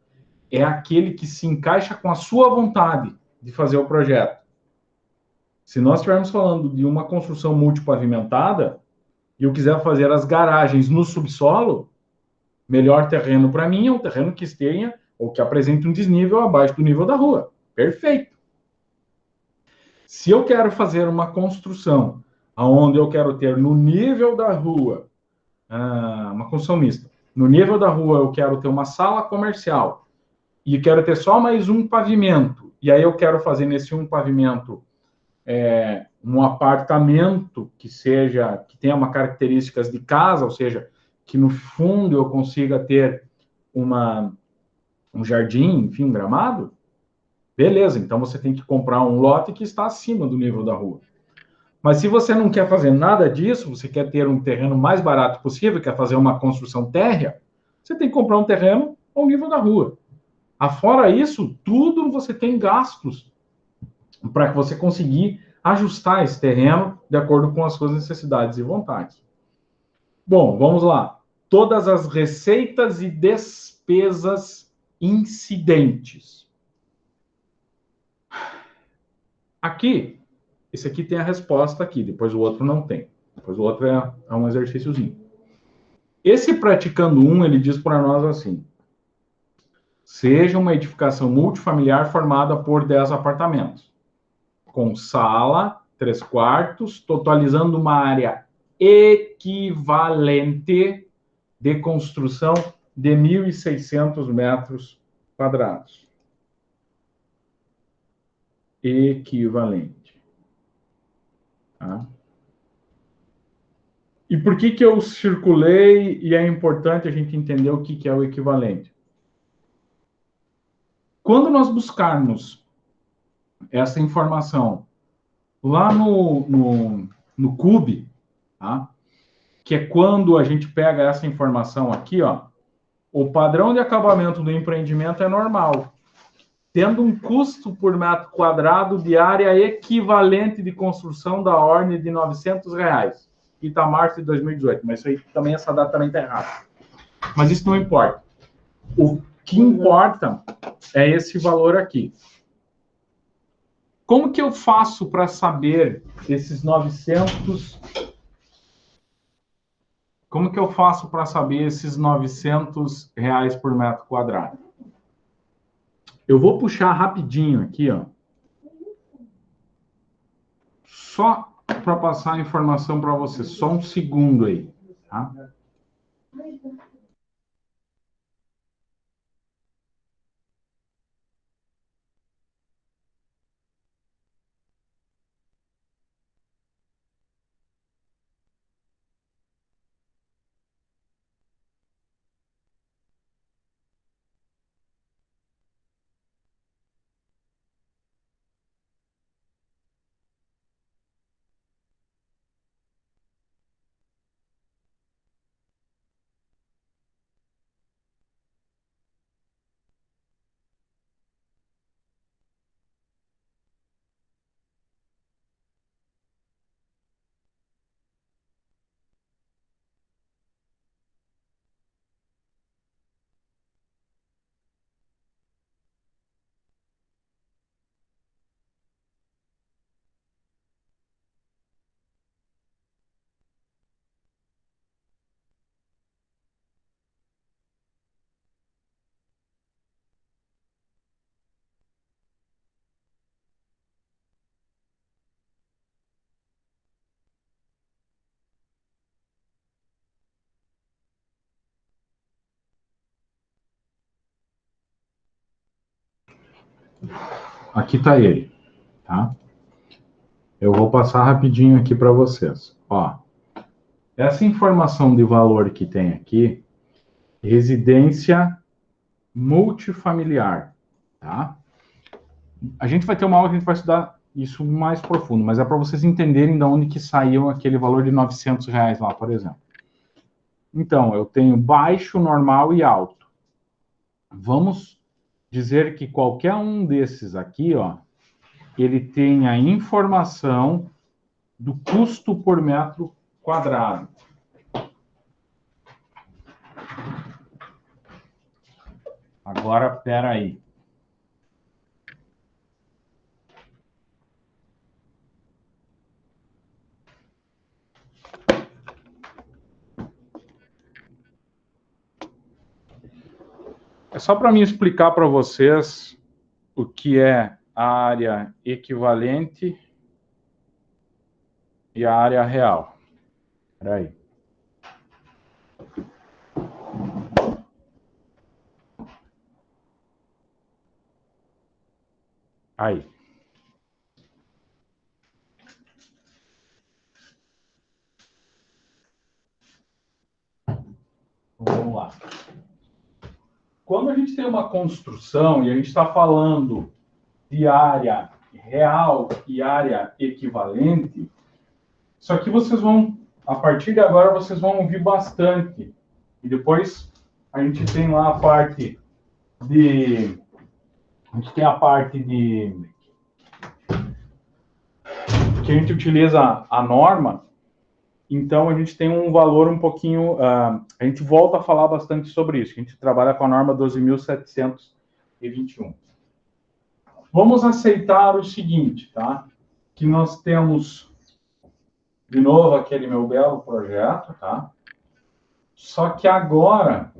é aquele que se encaixa com a sua vontade de fazer o projeto. Se nós estivermos falando de uma construção multipavimentada e eu quiser fazer as garagens no subsolo, melhor terreno para mim é um terreno que tenha ou que apresente um desnível abaixo do nível da rua. Perfeito. Se eu quero fazer uma construção onde eu quero ter no nível da rua, uma construção mista, no nível da rua eu quero ter uma sala comercial e quero ter só mais um pavimento, e aí eu quero fazer nesse um pavimento um apartamento que tenha uma características de casa, ou seja, que no fundo eu consiga ter um jardim, enfim, um gramado, beleza, então você tem que comprar um lote que está acima do nível da rua. Mas se você não quer fazer nada disso, você quer ter um terreno mais barato possível, quer fazer uma construção térrea, você tem que comprar um terreno ao nível da rua. Afora isso, tudo você tem gastos para que você conseguir ajustar esse terreno de acordo com as suas necessidades e vontades. Bom, vamos lá. Todas as receitas e despesas incidentes. Aqui, esse aqui tem a resposta aqui, depois o outro não tem. Depois o outro é um exercíciozinho. Esse praticando 1, ele diz para nós assim: seja uma edificação multifamiliar formada por 10 apartamentos, com sala, 3 quartos, totalizando uma área equivalente de construção de 1.600 metros quadrados. Equivalente. Tá? E por que eu circulei e é importante a gente entender o que é o equivalente? Quando nós buscarmos essa informação lá no CUB, tá? Que é quando a gente pega essa informação aqui, ó, o padrão de acabamento do empreendimento é normal, tendo um custo por metro quadrado de área equivalente de construção da ordem de R$900. E está março de 2018, mas isso aí também, essa data também está errada. Mas isso não importa. O que importa é esse valor aqui. Como que eu faço para saber esses 900? Como que eu faço para saber esses R$900 por metro quadrado? Eu vou puxar rapidinho aqui, ó. só para passar a informação para você, só um segundo aí, tá? Aqui está ele, tá? Eu vou passar rapidinho aqui para vocês. Ó, essa informação de valor que tem aqui, residência multifamiliar, tá? A gente vai ter uma aula que a gente vai estudar isso mais profundo, mas é para vocês entenderem de onde que saiu aquele valor de R$ 900 lá, por exemplo. Então, eu tenho baixo, normal e alto. Vamos dizer que qualquer um desses aqui, ó, ele tem a informação do custo por metro quadrado. Agora, espera aí. É só para mim explicar para vocês o que é a área equivalente e a área real. Espera aí. Aí. Vamos lá. Quando a gente tem uma construção e a gente está falando de área real e área equivalente, isso aqui vocês vão, a partir de agora, vocês vão ouvir bastante. E depois a gente tem lá a parte de... A gente tem a parte de... que a gente utiliza a norma. Então, a gente tem um valor um pouquinho... a gente volta a falar bastante sobre isso. A gente trabalha com a norma 12.721. Vamos aceitar o seguinte, tá? Que nós temos, de novo, aquele meu belo projeto, tá? Só que agora,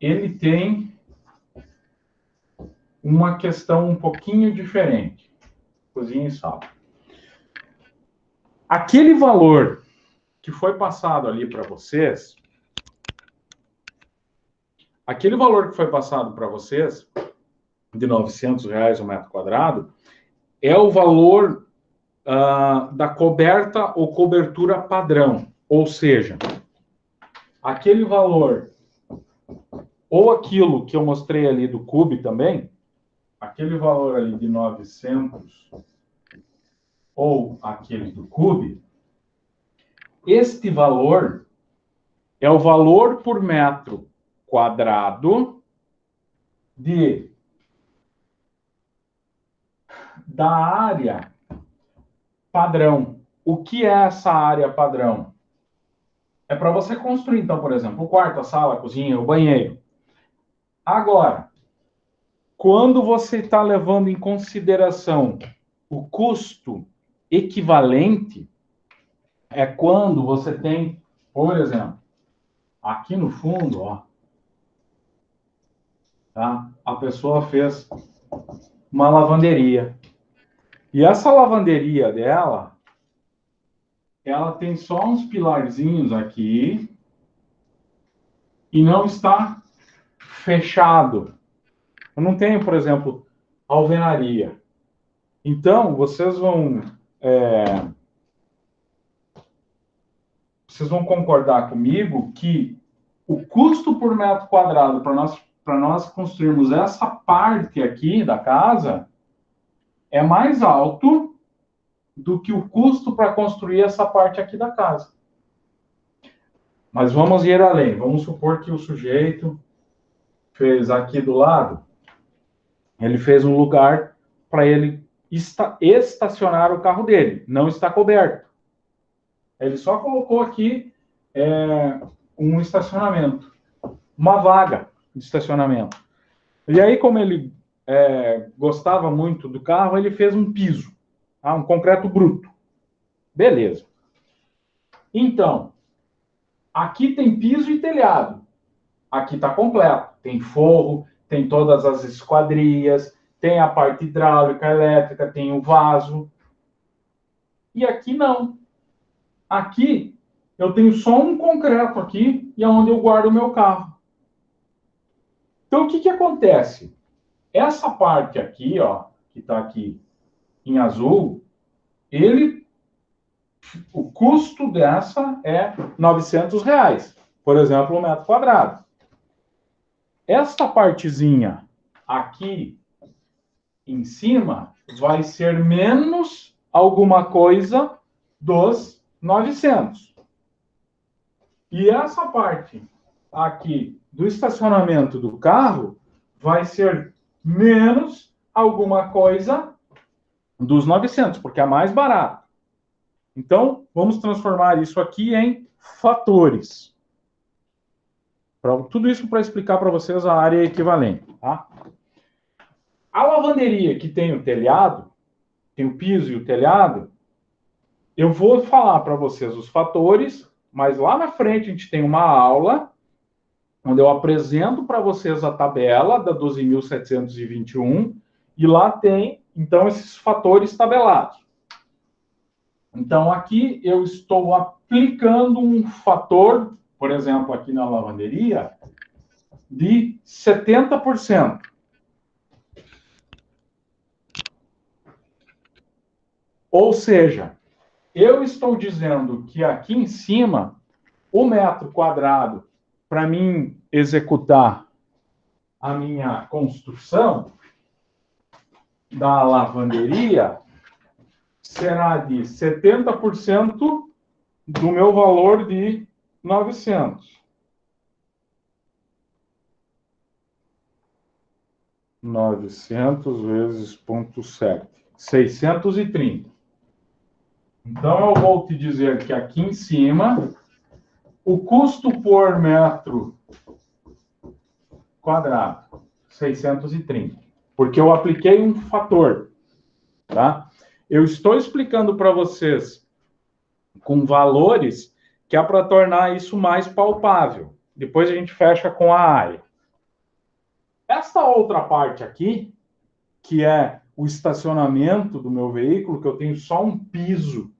ele tem uma questão um pouquinho diferente. Cozinha e sala. Aquele valor que foi passado ali para vocês, aquele valor que foi passado para vocês, de R$ 900 o metro quadrado, é o valor da coberta ou cobertura padrão. Ou seja, aquele valor, ou aquilo que eu mostrei ali do CUB também, aquele valor ali de 900, ou aquele do CUB, este valor é o valor por metro quadrado da área padrão. O que é essa área padrão? É para você construir, então, por exemplo, o quarto, a sala, a cozinha, o banheiro. Agora, quando você está levando em consideração o custo equivalente, é quando você tem, por exemplo, aqui no fundo, ó, tá? A pessoa fez uma lavanderia. E essa lavanderia dela, ela tem só uns pilarzinhos aqui e não está fechado. Eu não tenho, por exemplo, alvenaria. Então, vocês vão concordar comigo que o custo por metro quadrado para nós construirmos essa parte aqui da casa é mais alto do que o custo para construir essa parte aqui da casa. Mas vamos ir além. Vamos supor que o sujeito fez aqui do lado, ele fez um lugar para ele estacionar o carro dele. Não está coberto. Ele só colocou aqui um estacionamento, uma vaga de estacionamento. E aí, como ele gostava muito do carro, ele fez um piso, um concreto bruto. Beleza. Então, aqui tem piso e telhado. Aqui está completo. Tem forro, tem todas as esquadrias, tem a parte hidráulica, elétrica, tem o vaso. E aqui não. Aqui eu tenho só um concreto aqui e é onde eu guardo o meu carro. Então, o que acontece? Essa parte aqui, ó, que está aqui em azul, o custo dessa é R$900, por exemplo, um metro quadrado. Esta partezinha aqui em cima vai ser menos alguma coisa dos 900. E essa parte aqui do estacionamento do carro vai ser menos alguma coisa dos 900, porque é mais barato. Então, vamos transformar isso aqui em fatores. Tudo isso para explicar para vocês a área equivalente. Tá? A lavanderia que tem o telhado, tem o piso e o telhado, eu vou falar para vocês os fatores, mas lá na frente a gente tem uma aula onde eu apresento para vocês a tabela da 12.721 e lá tem, então, esses fatores tabelados. Então, aqui eu estou aplicando um fator, por exemplo, aqui na lavanderia, de 70%. Ou seja, eu estou dizendo que aqui em cima, o metro quadrado, para mim executar a minha construção da lavanderia, será de 70% do meu valor de 900. 900 vezes 0,7. 630. Então, eu vou te dizer que aqui em cima, o custo por metro quadrado, 630. Porque eu apliquei um fator, tá? Eu estou explicando para vocês com valores que é para tornar isso mais palpável. Depois a gente fecha com a área. Esta outra parte aqui, que é o estacionamento do meu veículo, que eu tenho só um piso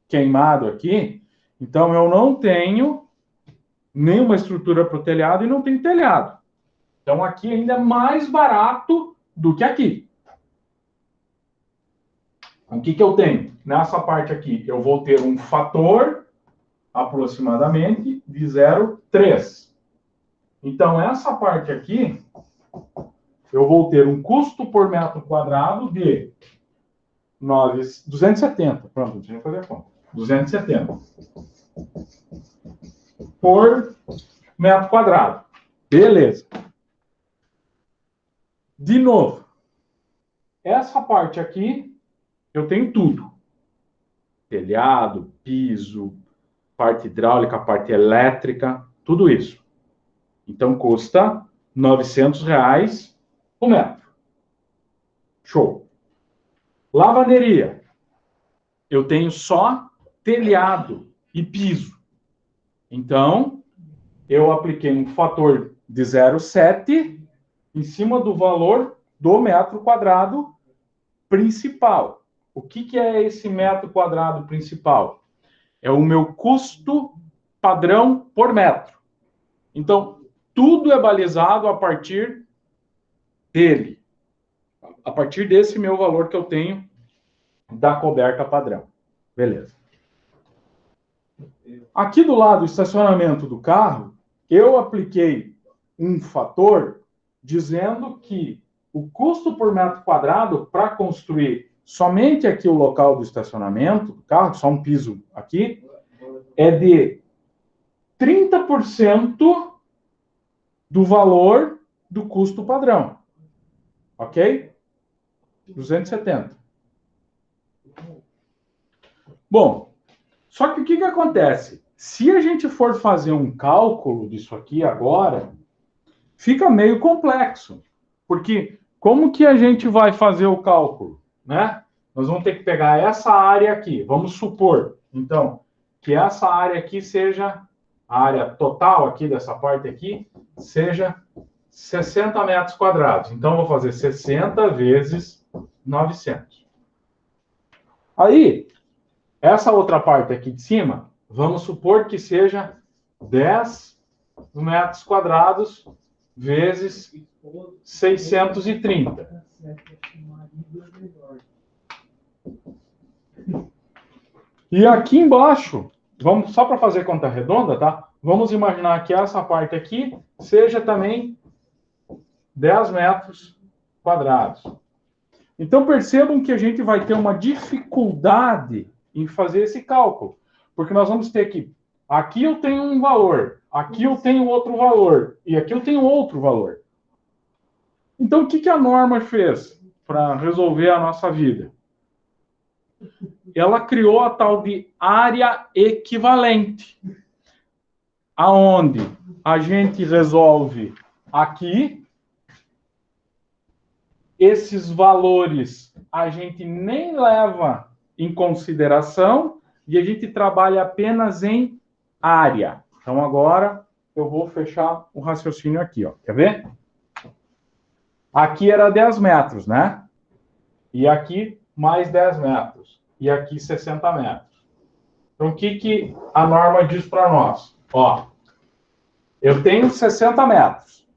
queimado aqui, então eu não tenho nenhuma estrutura para o telhado e não tenho telhado. Então aqui ainda é mais barato do que aqui. O que eu tenho? Nessa parte aqui, eu vou ter um fator, aproximadamente, de 0,3. Então, essa parte aqui, eu vou ter um custo por metro quadrado de 270. Pronto, deixa eu fazer a conta. 270 por metro quadrado. Beleza. De novo, essa parte aqui, eu tenho tudo. Telhado, piso, parte hidráulica, parte elétrica, tudo isso. Então, custa R$900 o metro. Show. Lavanderia. Eu tenho só telhado e piso. Então, eu apliquei um fator de 0,7 em cima do valor do metro quadrado principal. O que é esse metro quadrado principal? É o meu custo padrão por metro. Então, tudo é balizado a partir dele. A partir desse meu valor que eu tenho da coberta padrão. Beleza. Aqui do lado do estacionamento do carro, eu apliquei um fator dizendo que o custo por metro quadrado para construir somente aqui o local do estacionamento do carro, só um piso aqui, é de 30% do valor do custo padrão. Ok? 270. Bom, só que o que acontece? Se a gente for fazer um cálculo disso aqui agora, fica meio complexo. Porque como que a gente vai fazer o cálculo? Né? Nós vamos ter que pegar essa área aqui. Vamos supor, então, que essa área aqui seja, a área total aqui dessa parte aqui, seja 60 metros quadrados. Então, vou fazer 60 vezes 900. Aí, essa outra parte aqui de cima, vamos supor que seja 10 metros quadrados vezes 630. E aqui embaixo, vamos só para fazer conta redonda, tá? Vamos imaginar que essa parte aqui seja também 10 metros quadrados. Então, percebam que a gente vai ter uma dificuldade em fazer esse cálculo. Porque nós vamos ter que... Aqui eu tenho um valor, aqui eu tenho outro valor, e aqui eu tenho outro valor. Então, o que a norma fez para resolver a nossa vida? Ela criou a tal de área equivalente, aonde a gente resolve aqui, esses valores a gente nem leva em consideração e a gente trabalha apenas em área. Então, agora eu vou fechar o raciocínio aqui, ó. Quer ver? Aqui era 10 metros, né? E aqui mais 10 metros. E aqui 60 metros. Então, o que a norma diz para nós? Ó, eu tenho 60 metros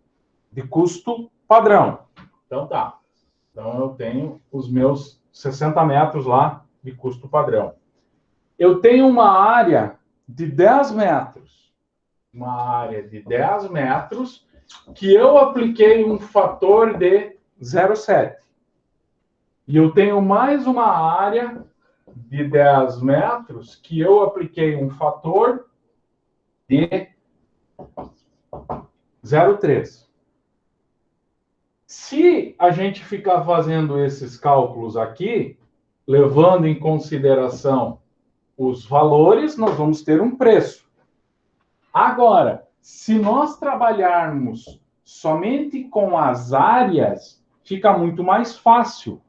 de custo padrão. Então, tá. Então, eu tenho os meus 60 metros lá de custo padrão. Eu tenho uma área de 10 metros. Uma área de 10 metros que eu apliquei um fator de 0,7. E eu tenho mais uma área de 10 metros que eu apliquei um fator de 0,3. Se a gente ficar fazendo esses cálculos aqui, levando em consideração os valores, nós vamos ter um preço. Agora, se nós trabalharmos somente com as áreas, fica muito mais fácil.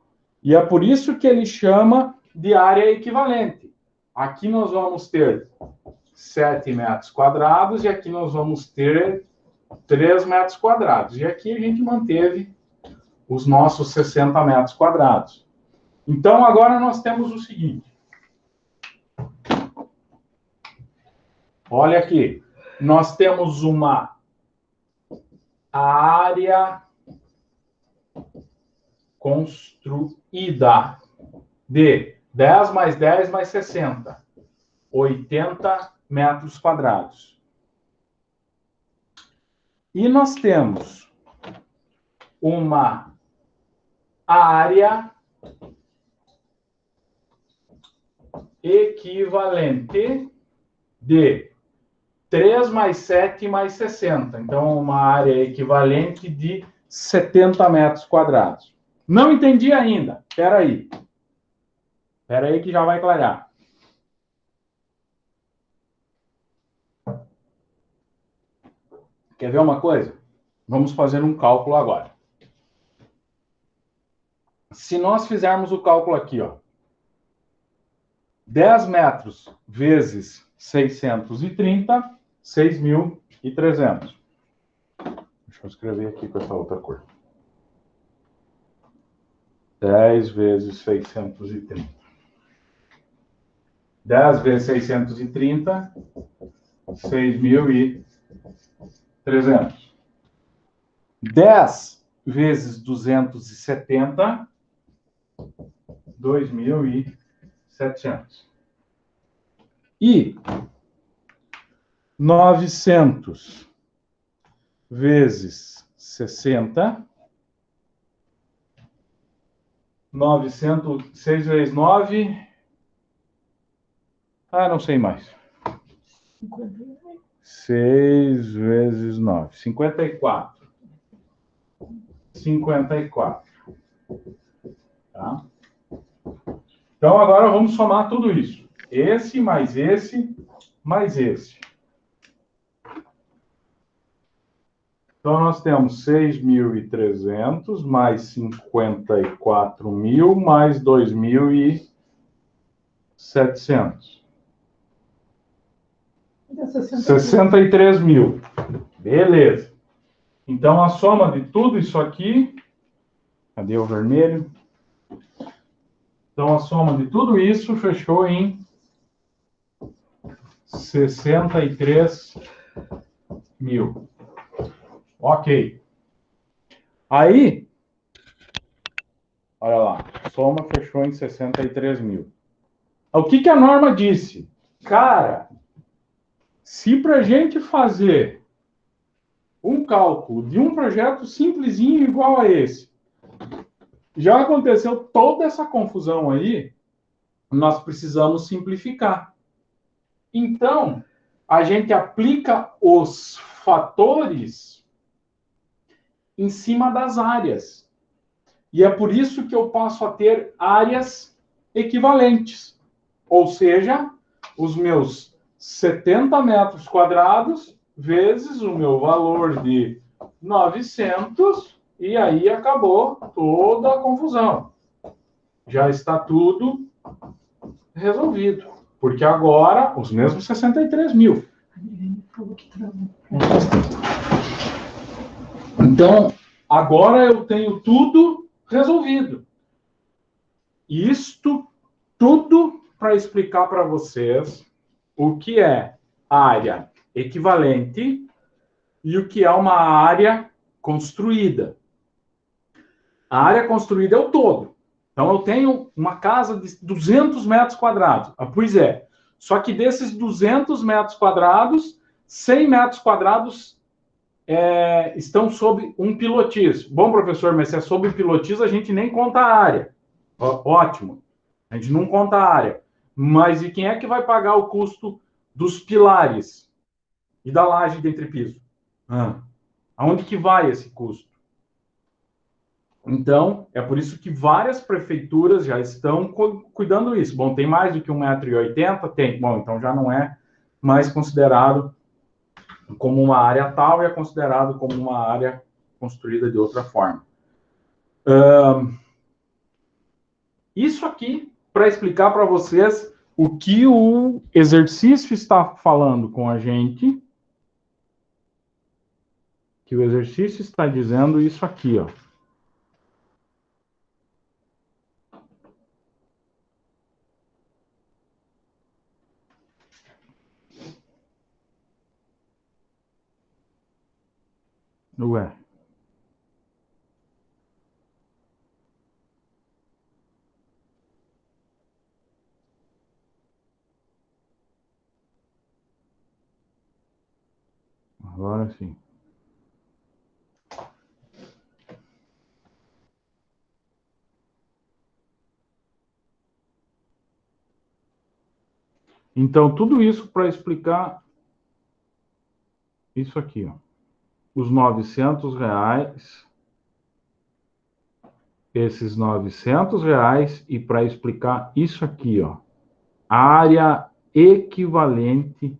E é por isso que ele chama de área equivalente. Aqui nós vamos ter 7 metros quadrados e aqui nós vamos ter 3 metros quadrados. E aqui a gente manteve os nossos 60 metros quadrados. Então, agora nós temos o seguinte. Olha aqui. Nós temos uma área construída de 10 mais 10 mais 60. 80 metros quadrados. E nós temos uma área equivalente de 3 mais 7 mais 60. Então, uma área equivalente de 70 metros quadrados. Não entendi ainda. Espera aí. Espera aí que já vai clarear. Quer ver uma coisa? Vamos fazer um cálculo agora. Se nós fizermos o cálculo aqui, ó, 10 metros vezes 630, 6.300. Deixa eu escrever aqui com essa outra cor. 10 vezes 630. 10 vezes 630, 6.300. 10 vezes 270, 2.700. E 900 vezes 60, 900, 6 vezes 9, não sei mais. 6 vezes 9, 54. 54. Tá? Então, agora vamos somar tudo isso. Esse, mais esse, mais esse. Então, nós temos 6.300 mais 54.000 mais 2.700. 63.000. Beleza. Então, a soma de tudo isso aqui... Cadê o vermelho? Então, a soma de tudo isso fechou em 63.000. Ok. Aí, olha lá, a soma fechou em 63.000. O que a norma disse? Cara, se para a gente fazer um cálculo de um projeto simplesinho igual a esse, já aconteceu toda essa confusão aí, nós precisamos simplificar. Então, a gente aplica os fatores em cima das áreas. E é por isso que eu passo a ter áreas equivalentes. Ou seja, os meus 70 metros quadrados vezes o meu valor de 900, e aí acabou toda a confusão. Já está tudo resolvido. Porque agora, os mesmos 63.000. Então, agora eu tenho tudo resolvido. Isto tudo para explicar para vocês o que é área equivalente e o que é uma área construída. A área construída é o todo. Então, eu tenho uma casa de 200 metros quadrados. Pois é. Só que desses 200 metros quadrados, 100 metros quadrados estão sob um pilotis. Bom, professor, mas se é sob pilotis, a gente nem conta a área. Ótimo. A gente não conta a área. Mas e quem é que vai pagar o custo dos pilares e da laje de entrepiso? Aonde que vai esse custo? Então, é por isso que várias prefeituras já estão cuidando disso. Bom, tem mais do que 1,80 m? Tem. Bom, então já não é mais considerado como uma área tal, e é considerado como uma área construída de outra forma. Isso aqui para explicar para vocês o que o exercício está falando com a gente, que o exercício está dizendo isso aqui, ó. Ué. Agora sim. Então, tudo isso para explicar isso aqui, ó. Os R$900, esses R$900, e para explicar isso aqui, ó. Área equivalente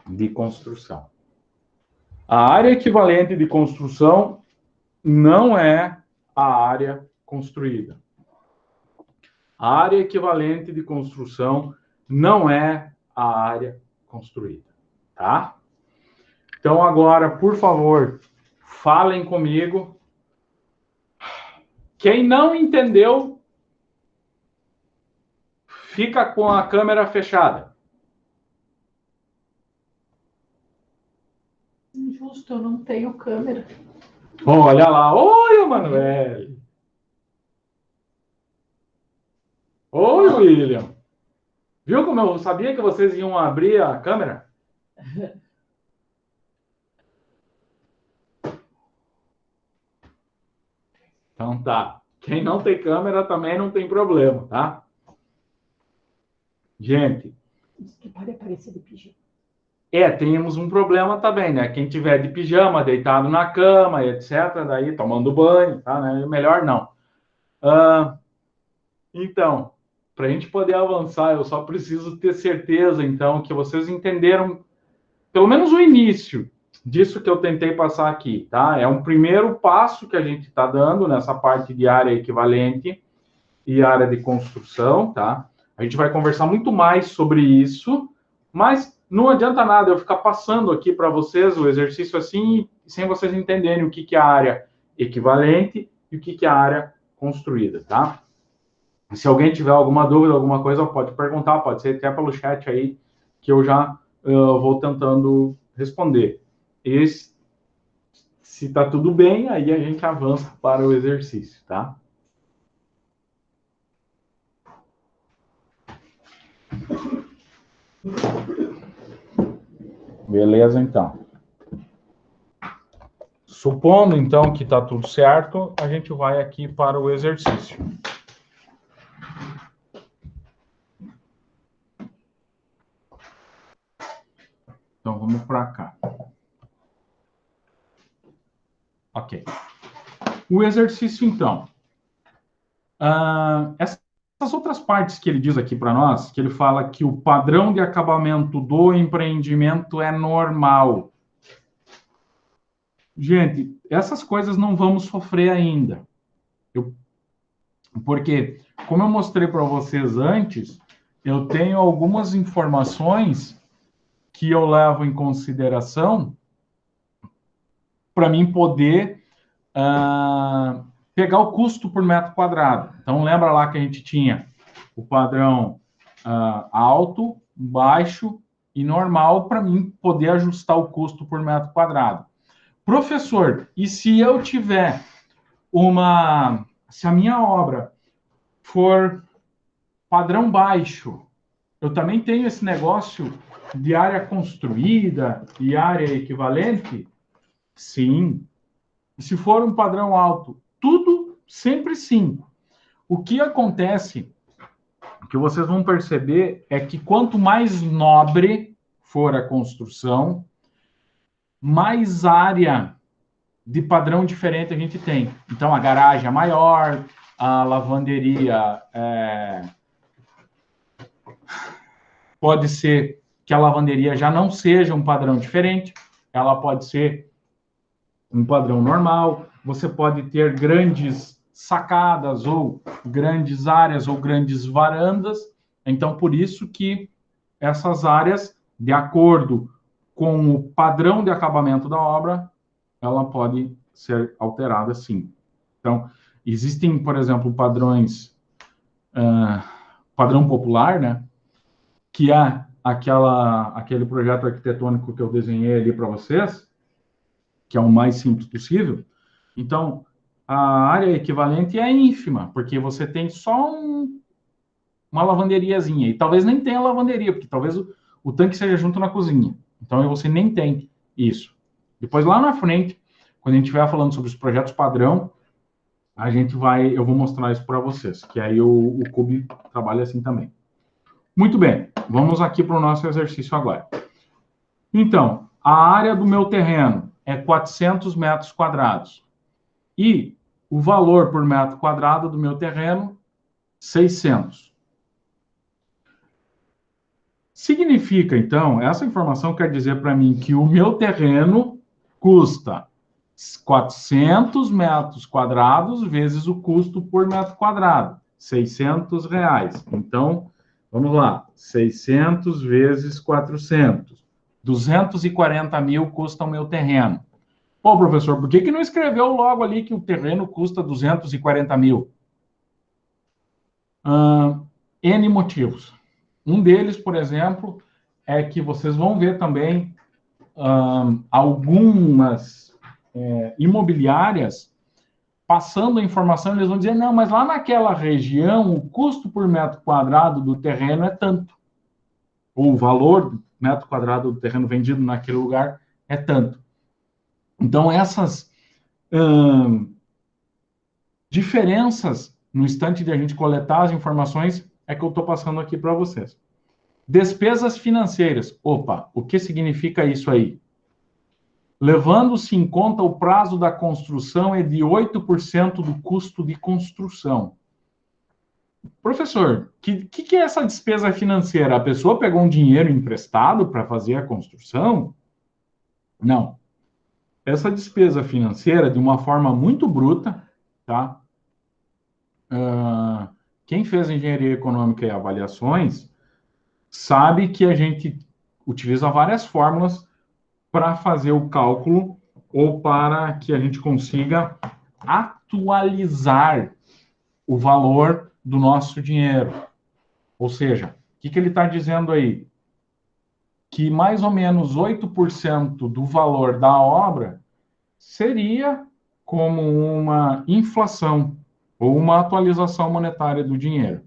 de construção. A área equivalente de construção não é a área construída. A área equivalente de construção não é a área construída, tá? Então, agora, por favor, falem comigo. Quem não entendeu, fica com a câmera fechada. Justo, eu não tenho câmera. Olha lá. Oi, Manoel. Oi, William. Viu como eu sabia que vocês iam abrir a câmera? Então tá. Quem não tem câmera também não tem problema, tá? Gente. Isso que pode aparecer de pijama. Temos um problema também, né? Quem tiver de pijama, deitado na cama, etc., daí tomando banho, tá? Né? Melhor não. Então, para a gente poder avançar, eu só preciso ter certeza, então, que vocês entenderam pelo menos o início disso que eu tentei passar aqui, tá? É um primeiro passo que a gente está dando nessa parte de área equivalente e área de construção, tá? A gente vai conversar muito mais sobre isso, mas não adianta nada eu ficar passando aqui para vocês o exercício assim, sem vocês entenderem o que é a área equivalente e o que é a área construída, tá? Se alguém tiver alguma dúvida, alguma coisa, pode perguntar, pode ser até pelo chat aí, que eu já vou tentando responder. E se está tudo bem, aí a gente avança para o exercício, tá? Beleza, então. Supondo, então, que está tudo certo, a gente vai aqui para o exercício. Então, vamos para cá. Ok. O exercício, então. Essas outras partes que ele diz aqui para nós, que ele fala que o padrão de acabamento do empreendimento é normal. Gente, essas coisas não vamos sofrer ainda. Porque, como eu mostrei para vocês antes, eu tenho algumas informações que eu levo em consideração para mim poder pegar o custo por metro quadrado. Então, lembra lá que a gente tinha o padrão alto, baixo e normal para mim poder ajustar o custo por metro quadrado. Professor, e se eu tiver se a minha obra for padrão baixo, eu também tenho esse negócio de área construída e área equivalente? Sim. E se for um padrão alto? Tudo sempre sim. O que acontece, que vocês vão perceber, é que quanto mais nobre for a construção, mais área de padrão diferente a gente tem. Então, a garagem é maior, a lavanderia pode ser que a lavanderia já não seja um padrão diferente, ela pode ser um padrão normal, você pode ter grandes sacadas ou grandes áreas ou grandes varandas, então por isso que essas áreas, de acordo com o padrão de acabamento da obra, ela pode ser alterada sim. Então, existem, por exemplo, padrões, padrão popular, né? Que é aquele projeto arquitetônico que eu desenhei ali para vocês, que é o mais simples possível. Então, a área equivalente é ínfima, porque você tem só uma lavanderiazinha, e talvez nem tenha lavanderia, porque talvez o tanque seja junto na cozinha. Então, você nem tem isso. Depois, lá na frente, quando a gente estiver falando sobre os projetos padrão, eu vou mostrar isso para vocês, que aí o Cube trabalha assim também. Muito bem, vamos aqui para o nosso exercício agora. Então, a área do meu terreno é 400 metros quadrados. E o valor por metro quadrado do meu terreno, 600. Significa, então, essa informação quer dizer para mim que o meu terreno custa 400 metros quadrados vezes o custo por metro quadrado, R$600. Então, vamos lá, 600 vezes 400. 240 mil custa o meu terreno. Pô, professor, por que não escreveu logo ali que o terreno custa 240 mil? N motivos. Um deles, por exemplo, é que vocês vão ver também algumas imobiliárias passando a informação, eles vão dizer, não, mas lá naquela região, o custo por metro quadrado do terreno é tanto. Ou o valor do metro quadrado do terreno vendido naquele lugar é tanto. Então, essas diferenças no instante de a gente coletar as informações é que eu estou passando aqui para vocês. Despesas financeiras. Opa, o que significa isso aí? Levando-se em conta o prazo da construção é de 8% do custo de construção. Professor, o que é essa despesa financeira? A pessoa pegou um dinheiro emprestado para fazer a construção? Não. Essa despesa financeira, de uma forma muito bruta, tá? Quem fez engenharia econômica e avaliações sabe que a gente utiliza várias fórmulas para fazer o cálculo ou para que a gente consiga atualizar o valor do nosso dinheiro. Ou seja, o que ele está dizendo aí? Que mais ou menos 8% do valor da obra seria como uma inflação ou uma atualização monetária do dinheiro.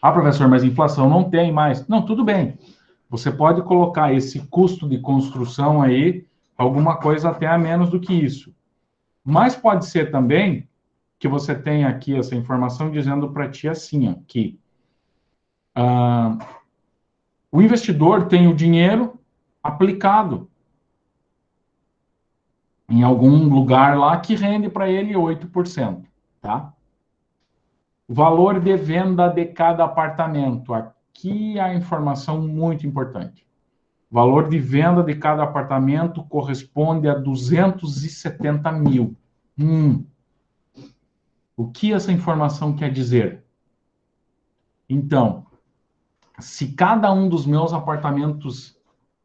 Ah, professor, mas inflação não tem mais. Não, tudo bem. Você pode colocar esse custo de construção aí, alguma coisa até a menos do que isso. Mas pode ser também que você tenha aqui essa informação dizendo para ti assim, ó, que o investidor tem o dinheiro aplicado em algum lugar lá que rende para ele 8%, tá? Valor de venda de cada apartamento. Aqui a informação muito importante. Valor de venda de cada apartamento corresponde a 270 mil. O que essa informação quer dizer? Então, se cada um dos meus apartamentos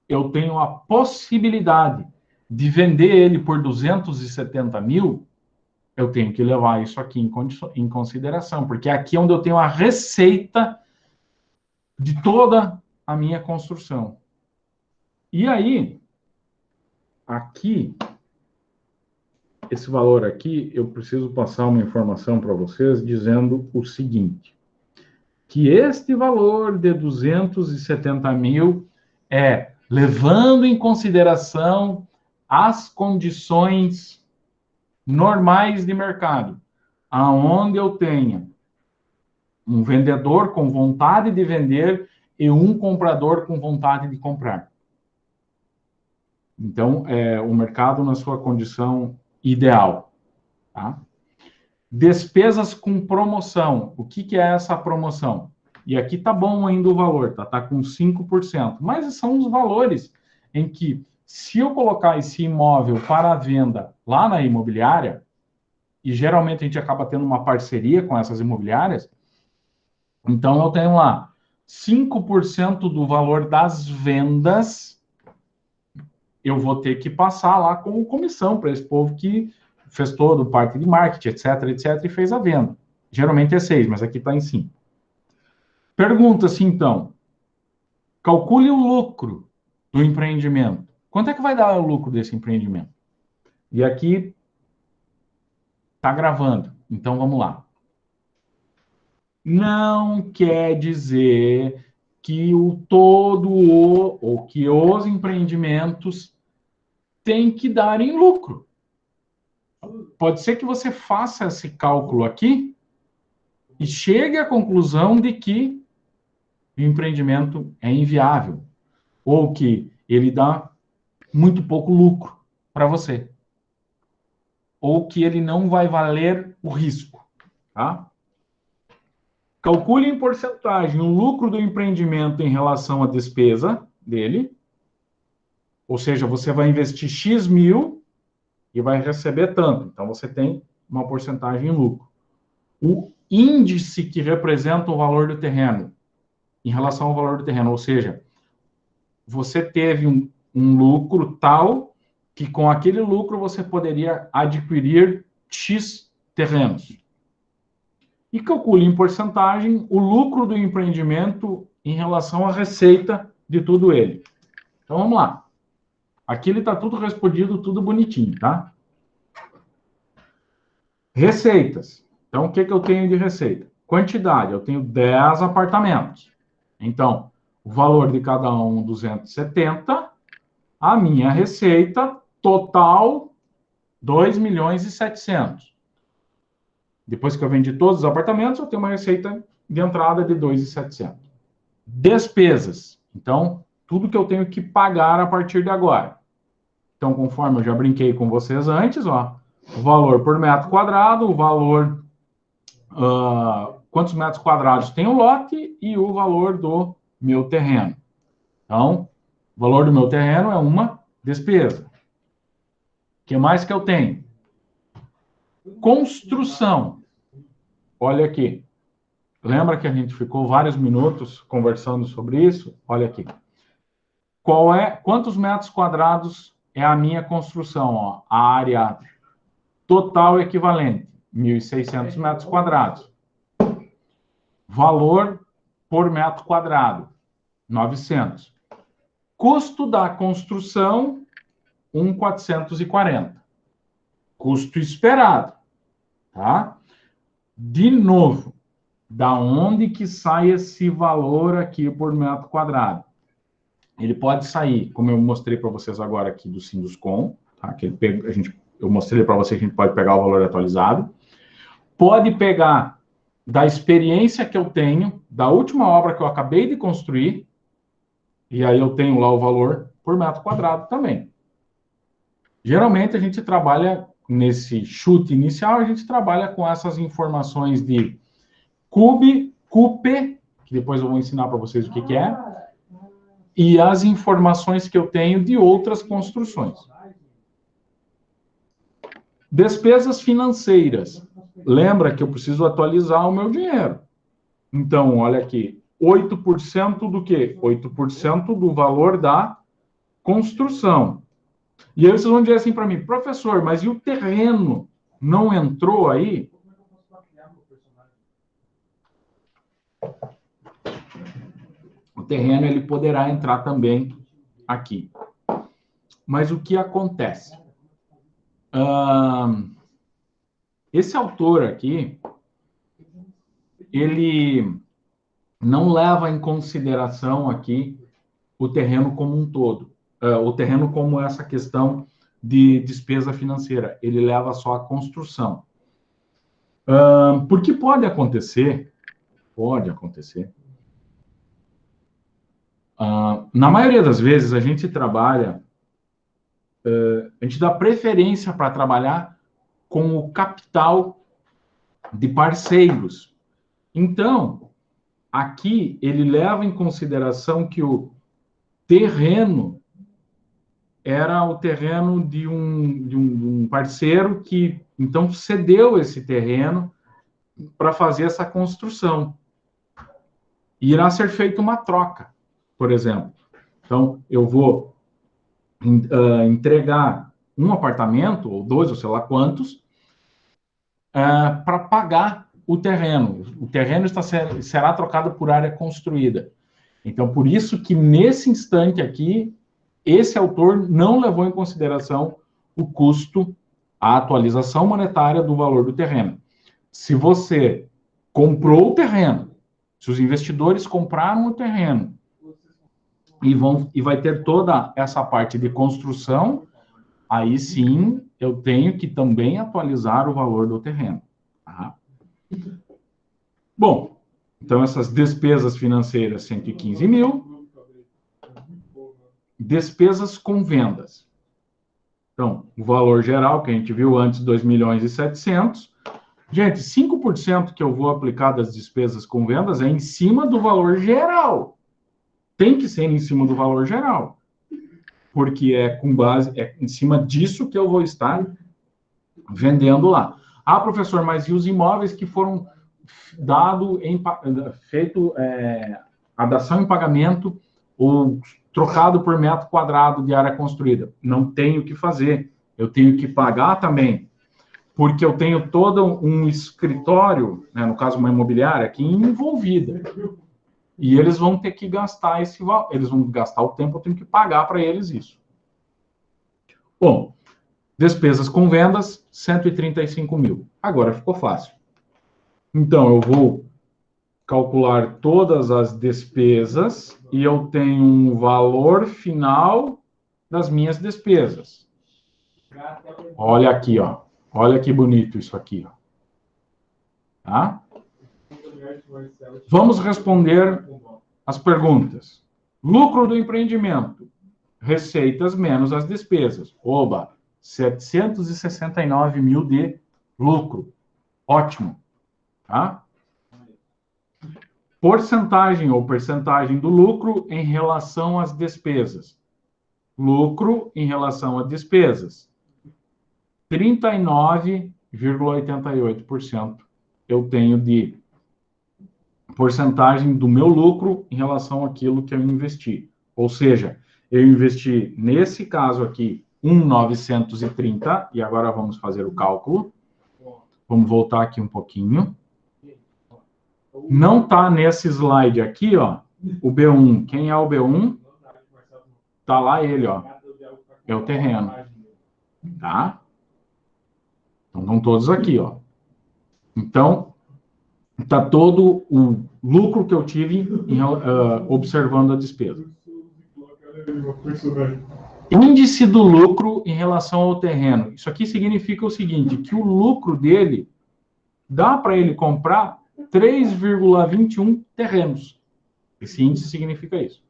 eu tenho a possibilidade de vender ele por 270 mil, eu tenho que levar isso aqui em consideração, porque é aqui onde eu tenho a receita de toda a minha construção. E aí, aqui, esse valor aqui, eu preciso passar uma informação para vocês dizendo o seguinte, que este valor de 270 mil é levando em consideração as condições normais de mercado, aonde eu tenha um vendedor com vontade de vender e um comprador com vontade de comprar. Então, o mercado na sua condição ideal. Tá? Despesas com promoção. O que é essa promoção? E aqui tá bom ainda o valor, tá com 5%. Mas são os valores em que, se eu colocar esse imóvel para venda lá na imobiliária, e geralmente a gente acaba tendo uma parceria com essas imobiliárias, então eu tenho lá 5% do valor das vendas, eu vou ter que passar lá como comissão para esse povo que fez todo parte de marketing, etc, e fez a venda. Geralmente é 6, mas aqui está em 5. Pergunta-se, então, calcule o lucro do empreendimento. Quanto é que vai dar o lucro desse empreendimento? E aqui está gravando, então vamos lá. Não quer dizer que ou que os empreendimentos têm que dar em lucro. Pode ser que você faça esse cálculo aqui e chegue à conclusão de que o empreendimento é inviável ou que ele dá muito pouco lucro para você ou que ele não vai valer o risco, tá? Calcule em porcentagem o lucro do empreendimento em relação à despesa dele, ou seja, você vai investir X mil e vai receber tanto. Então, você tem uma porcentagem em lucro. O índice que representa o valor do terreno, em relação ao valor do terreno, ou seja, você teve um lucro tal que com aquele lucro você poderia adquirir X terrenos. e calcule em porcentagem o lucro do empreendimento em relação à receita de tudo ele. Então, vamos lá. Aqui ele está tudo respondido, tudo bonitinho, tá? Receitas. Então, o que eu tenho de receita? Quantidade, eu tenho 10 apartamentos. Então, o valor de cada um, 270. A minha receita total, 2.700.000. Depois que eu vendi todos os apartamentos, eu tenho uma receita de entrada de 2.700. Despesas. Então, tudo que eu tenho que pagar a partir de agora. Então, conforme eu já brinquei com vocês antes, ó, o valor por metro quadrado, o valor, quantos metros quadrados tem o lote e o valor do meu terreno. Então, o valor do meu terreno é uma despesa. O que mais que eu tenho? Construção. Olha aqui. Lembra que a gente ficou vários minutos conversando sobre isso? Olha aqui. Quantos metros quadrados é a minha construção? Ó? A área total equivalente, 1.600 metros quadrados. Valor por metro quadrado, 900. Custo da construção, 1.440. Custo esperado, tá? De novo, da onde que sai esse valor aqui por metro quadrado? Ele pode sair, como eu mostrei para vocês agora aqui do Sinduscom, tá? Eu mostrei para vocês que a gente pode pegar o valor atualizado. Pode pegar da experiência que eu tenho, da última obra que eu acabei de construir, e aí eu tenho lá o valor por metro quadrado também. Geralmente a gente trabalha, nesse chute inicial, a gente trabalha com essas informações de CUP, que depois eu vou ensinar para vocês o que é, e as informações que eu tenho de outras construções. Despesas financeiras. Lembra que eu preciso atualizar o meu dinheiro. Então, olha aqui, 8% do quê? 8% do valor da construção. E aí vocês vão dizer assim para mim, professor, mas e o terreno não entrou aí? O terreno ele poderá entrar também aqui. Mas o que acontece? Esse autor aqui, ele não leva em consideração aqui o terreno como um todo. O terreno como essa questão de despesa financeira. Ele leva só a construção. Porque pode acontecer, na maioria das vezes, a gente trabalha, a gente dá preferência para trabalhar com o capital de parceiros. Então, aqui, ele leva em consideração que o terreno era o terreno de um parceiro que, então, cedeu esse terreno para fazer essa construção. E irá ser feita uma troca, por exemplo. Então, eu vou entregar um apartamento, ou 2, ou sei lá quantos, para pagar o terreno. O terreno será trocado por área construída. Então, por isso que, nesse instante aqui, esse autor não levou em consideração o custo, a atualização monetária do valor do terreno. Se você comprou o terreno, se os investidores compraram o terreno, e vai ter toda essa parte de construção, aí sim eu tenho que também atualizar o valor do terreno. Tá? Bom, então essas despesas financeiras, 115 mil. Despesas com vendas. Então, o valor geral que a gente viu antes, 2.700.000. Gente, 5% que eu vou aplicar das despesas com vendas é em cima do valor geral. Tem que ser em cima do valor geral. Porque é em cima disso que eu vou estar vendendo lá. Ah, professor, mas e os imóveis que foram feito a dação em pagamento ou trocado por metro quadrado de área construída? Não tenho o que fazer. Eu tenho que pagar também. porque eu tenho todo um escritório, né, no caso uma imobiliária, aqui envolvida. E eles vão ter que gastar esse valor, eles vão gastar o tempo, eu tenho que pagar para eles isso. Bom, despesas com vendas, 135 mil. Agora ficou fácil. Então, eu vou calcular todas as despesas e eu tenho um valor final das minhas despesas. Olha aqui, ó. Olha que bonito isso aqui, ó. Tá? Vamos responder as perguntas. Lucro do empreendimento. Receitas menos as despesas. Oba, 769 mil de lucro. Ótimo. Tá? Porcentagem ou percentagem do lucro em relação às despesas. Lucro em relação a despesas. 39,88% eu tenho de porcentagem do meu lucro em relação àquilo que eu investi. Ou seja, eu investi, nesse caso aqui, 1.930, e agora vamos fazer o cálculo. Vamos voltar aqui um pouquinho. Não está nesse slide aqui, ó, o B1. Quem é o B1? Está lá ele, ó. É o terreno. Tá? Então, estão todos aqui, ó. Então, está todo o lucro que eu tive observando a despesa. Índice do lucro em relação ao terreno. Isso aqui significa o seguinte, que o lucro dele dá para ele comprar 3,21 terrenos. Esse índice significa isso.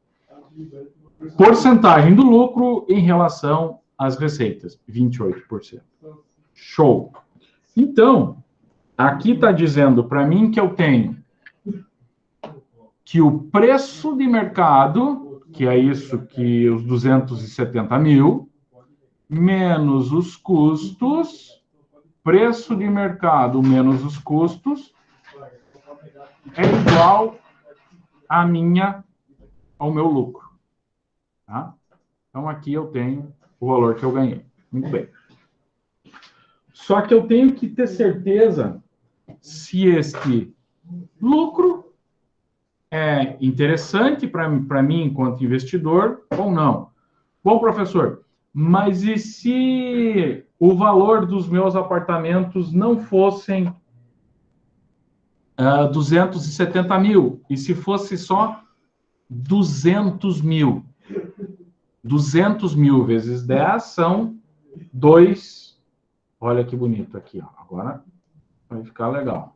Porcentagem do lucro em relação às receitas, 28%. Show. Então, aqui está dizendo para mim que eu tenho que o preço de mercado, que é isso que os 270 mil, menos os custos, preço de mercado menos os custos, é igual ao meu lucro. Tá? Então, aqui eu tenho o valor que eu ganhei. Muito bem. Só que eu tenho que ter certeza se este lucro é interessante para mim enquanto investidor ou não. Bom, professor, mas e se o valor dos meus apartamentos não fossem 270 mil? E se fosse só 200 mil? 200 mil vezes 10 são 2. Olha que bonito aqui, ó. Agora vai ficar legal.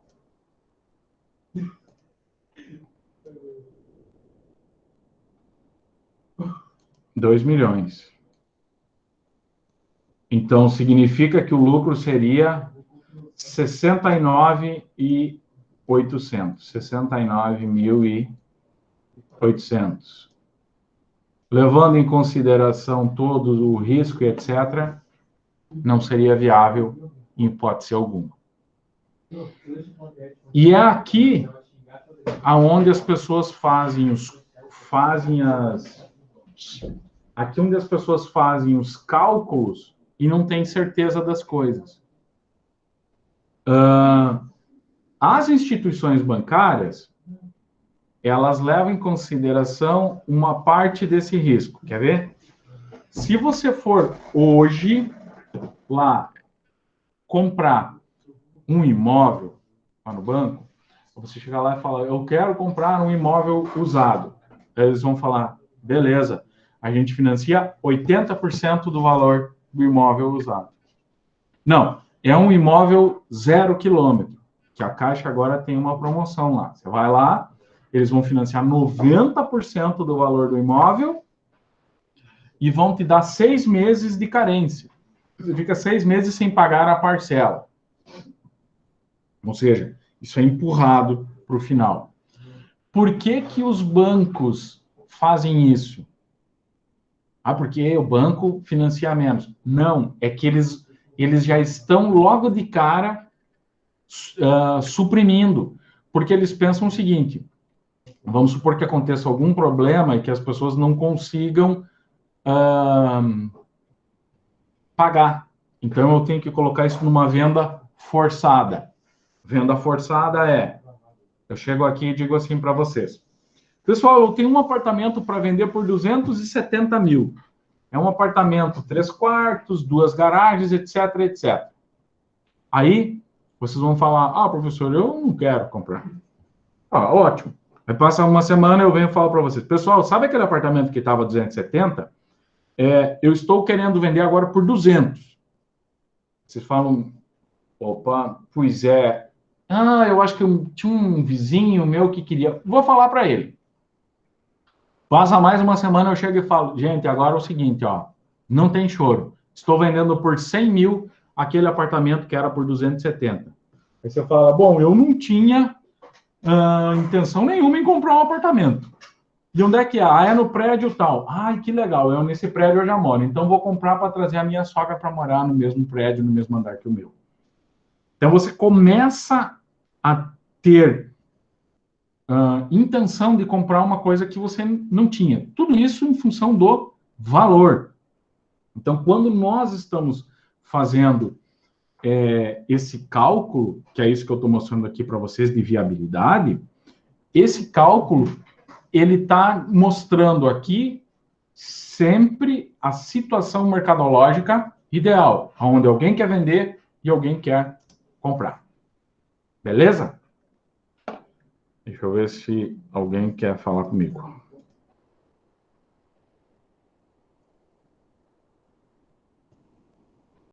R$2 milhões. Então, significa que o lucro seria 69.800. 69.800. Levando em consideração todo o risco, etc., não seria viável em hipótese alguma. E é aqui aonde as pessoas aqui onde as pessoas fazem os cálculos e não têm certeza das coisas. As instituições bancárias, elas levam em consideração uma parte desse risco. Quer ver? Se você for hoje lá comprar um imóvel lá no banco, você chegar lá e falar, eu quero comprar um imóvel usado. Eles vão falar, beleza, a gente financia 80% do valor do imóvel usado. Não, é um imóvel 0 quilômetro, que a Caixa agora tem uma promoção lá. Você vai lá, eles vão financiar 90% do valor do imóvel e vão te dar 6 meses de carência. Você fica 6 meses sem pagar a parcela. Ou seja, isso é empurrado para o final. Por que que os bancos fazem isso? Porque o banco financia menos. Não, é que eles já estão logo de cara suprimindo. Porque eles pensam o seguinte, vamos supor que aconteça algum problema e que as pessoas não consigam pagar. Então, eu tenho que colocar isso numa venda forçada. Venda forçada é... Eu chego aqui e digo assim para vocês. Pessoal, eu tenho um apartamento para vender por 270 mil. É um apartamento 3 quartos, 2 garagens, etc, etc. Aí, vocês vão falar, ah, professor, eu não quero comprar. Ah, ótimo. Aí passa uma semana, eu venho e falo para vocês. Pessoal, sabe aquele apartamento que estava 270? Eu estou querendo vender agora por 200. Vocês falam, opa, pois é. Ah, eu acho que tinha um vizinho meu que queria. Vou falar para ele. Passa mais uma semana, eu chego e falo, gente, agora é o seguinte, ó, não tem choro. Estou vendendo por 100 mil aquele apartamento que era por 270. Aí você fala, bom, eu não tinha intenção nenhuma em comprar um apartamento. E onde é que é? Ah, é no prédio tal. Ai, que legal, nesse prédio eu já moro. Então, vou comprar para trazer a minha sogra para morar no mesmo prédio, no mesmo andar que o meu. Então, você começa a ter intenção de comprar uma coisa que você não tinha. Tudo isso em função do valor. Então, quando nós estamos fazendo esse cálculo, que é isso que eu estou mostrando aqui para vocês, de viabilidade, esse cálculo, ele está mostrando aqui sempre a situação mercadológica ideal, onde alguém quer vender e alguém quer comprar. Beleza? Deixa eu ver se alguém quer falar comigo.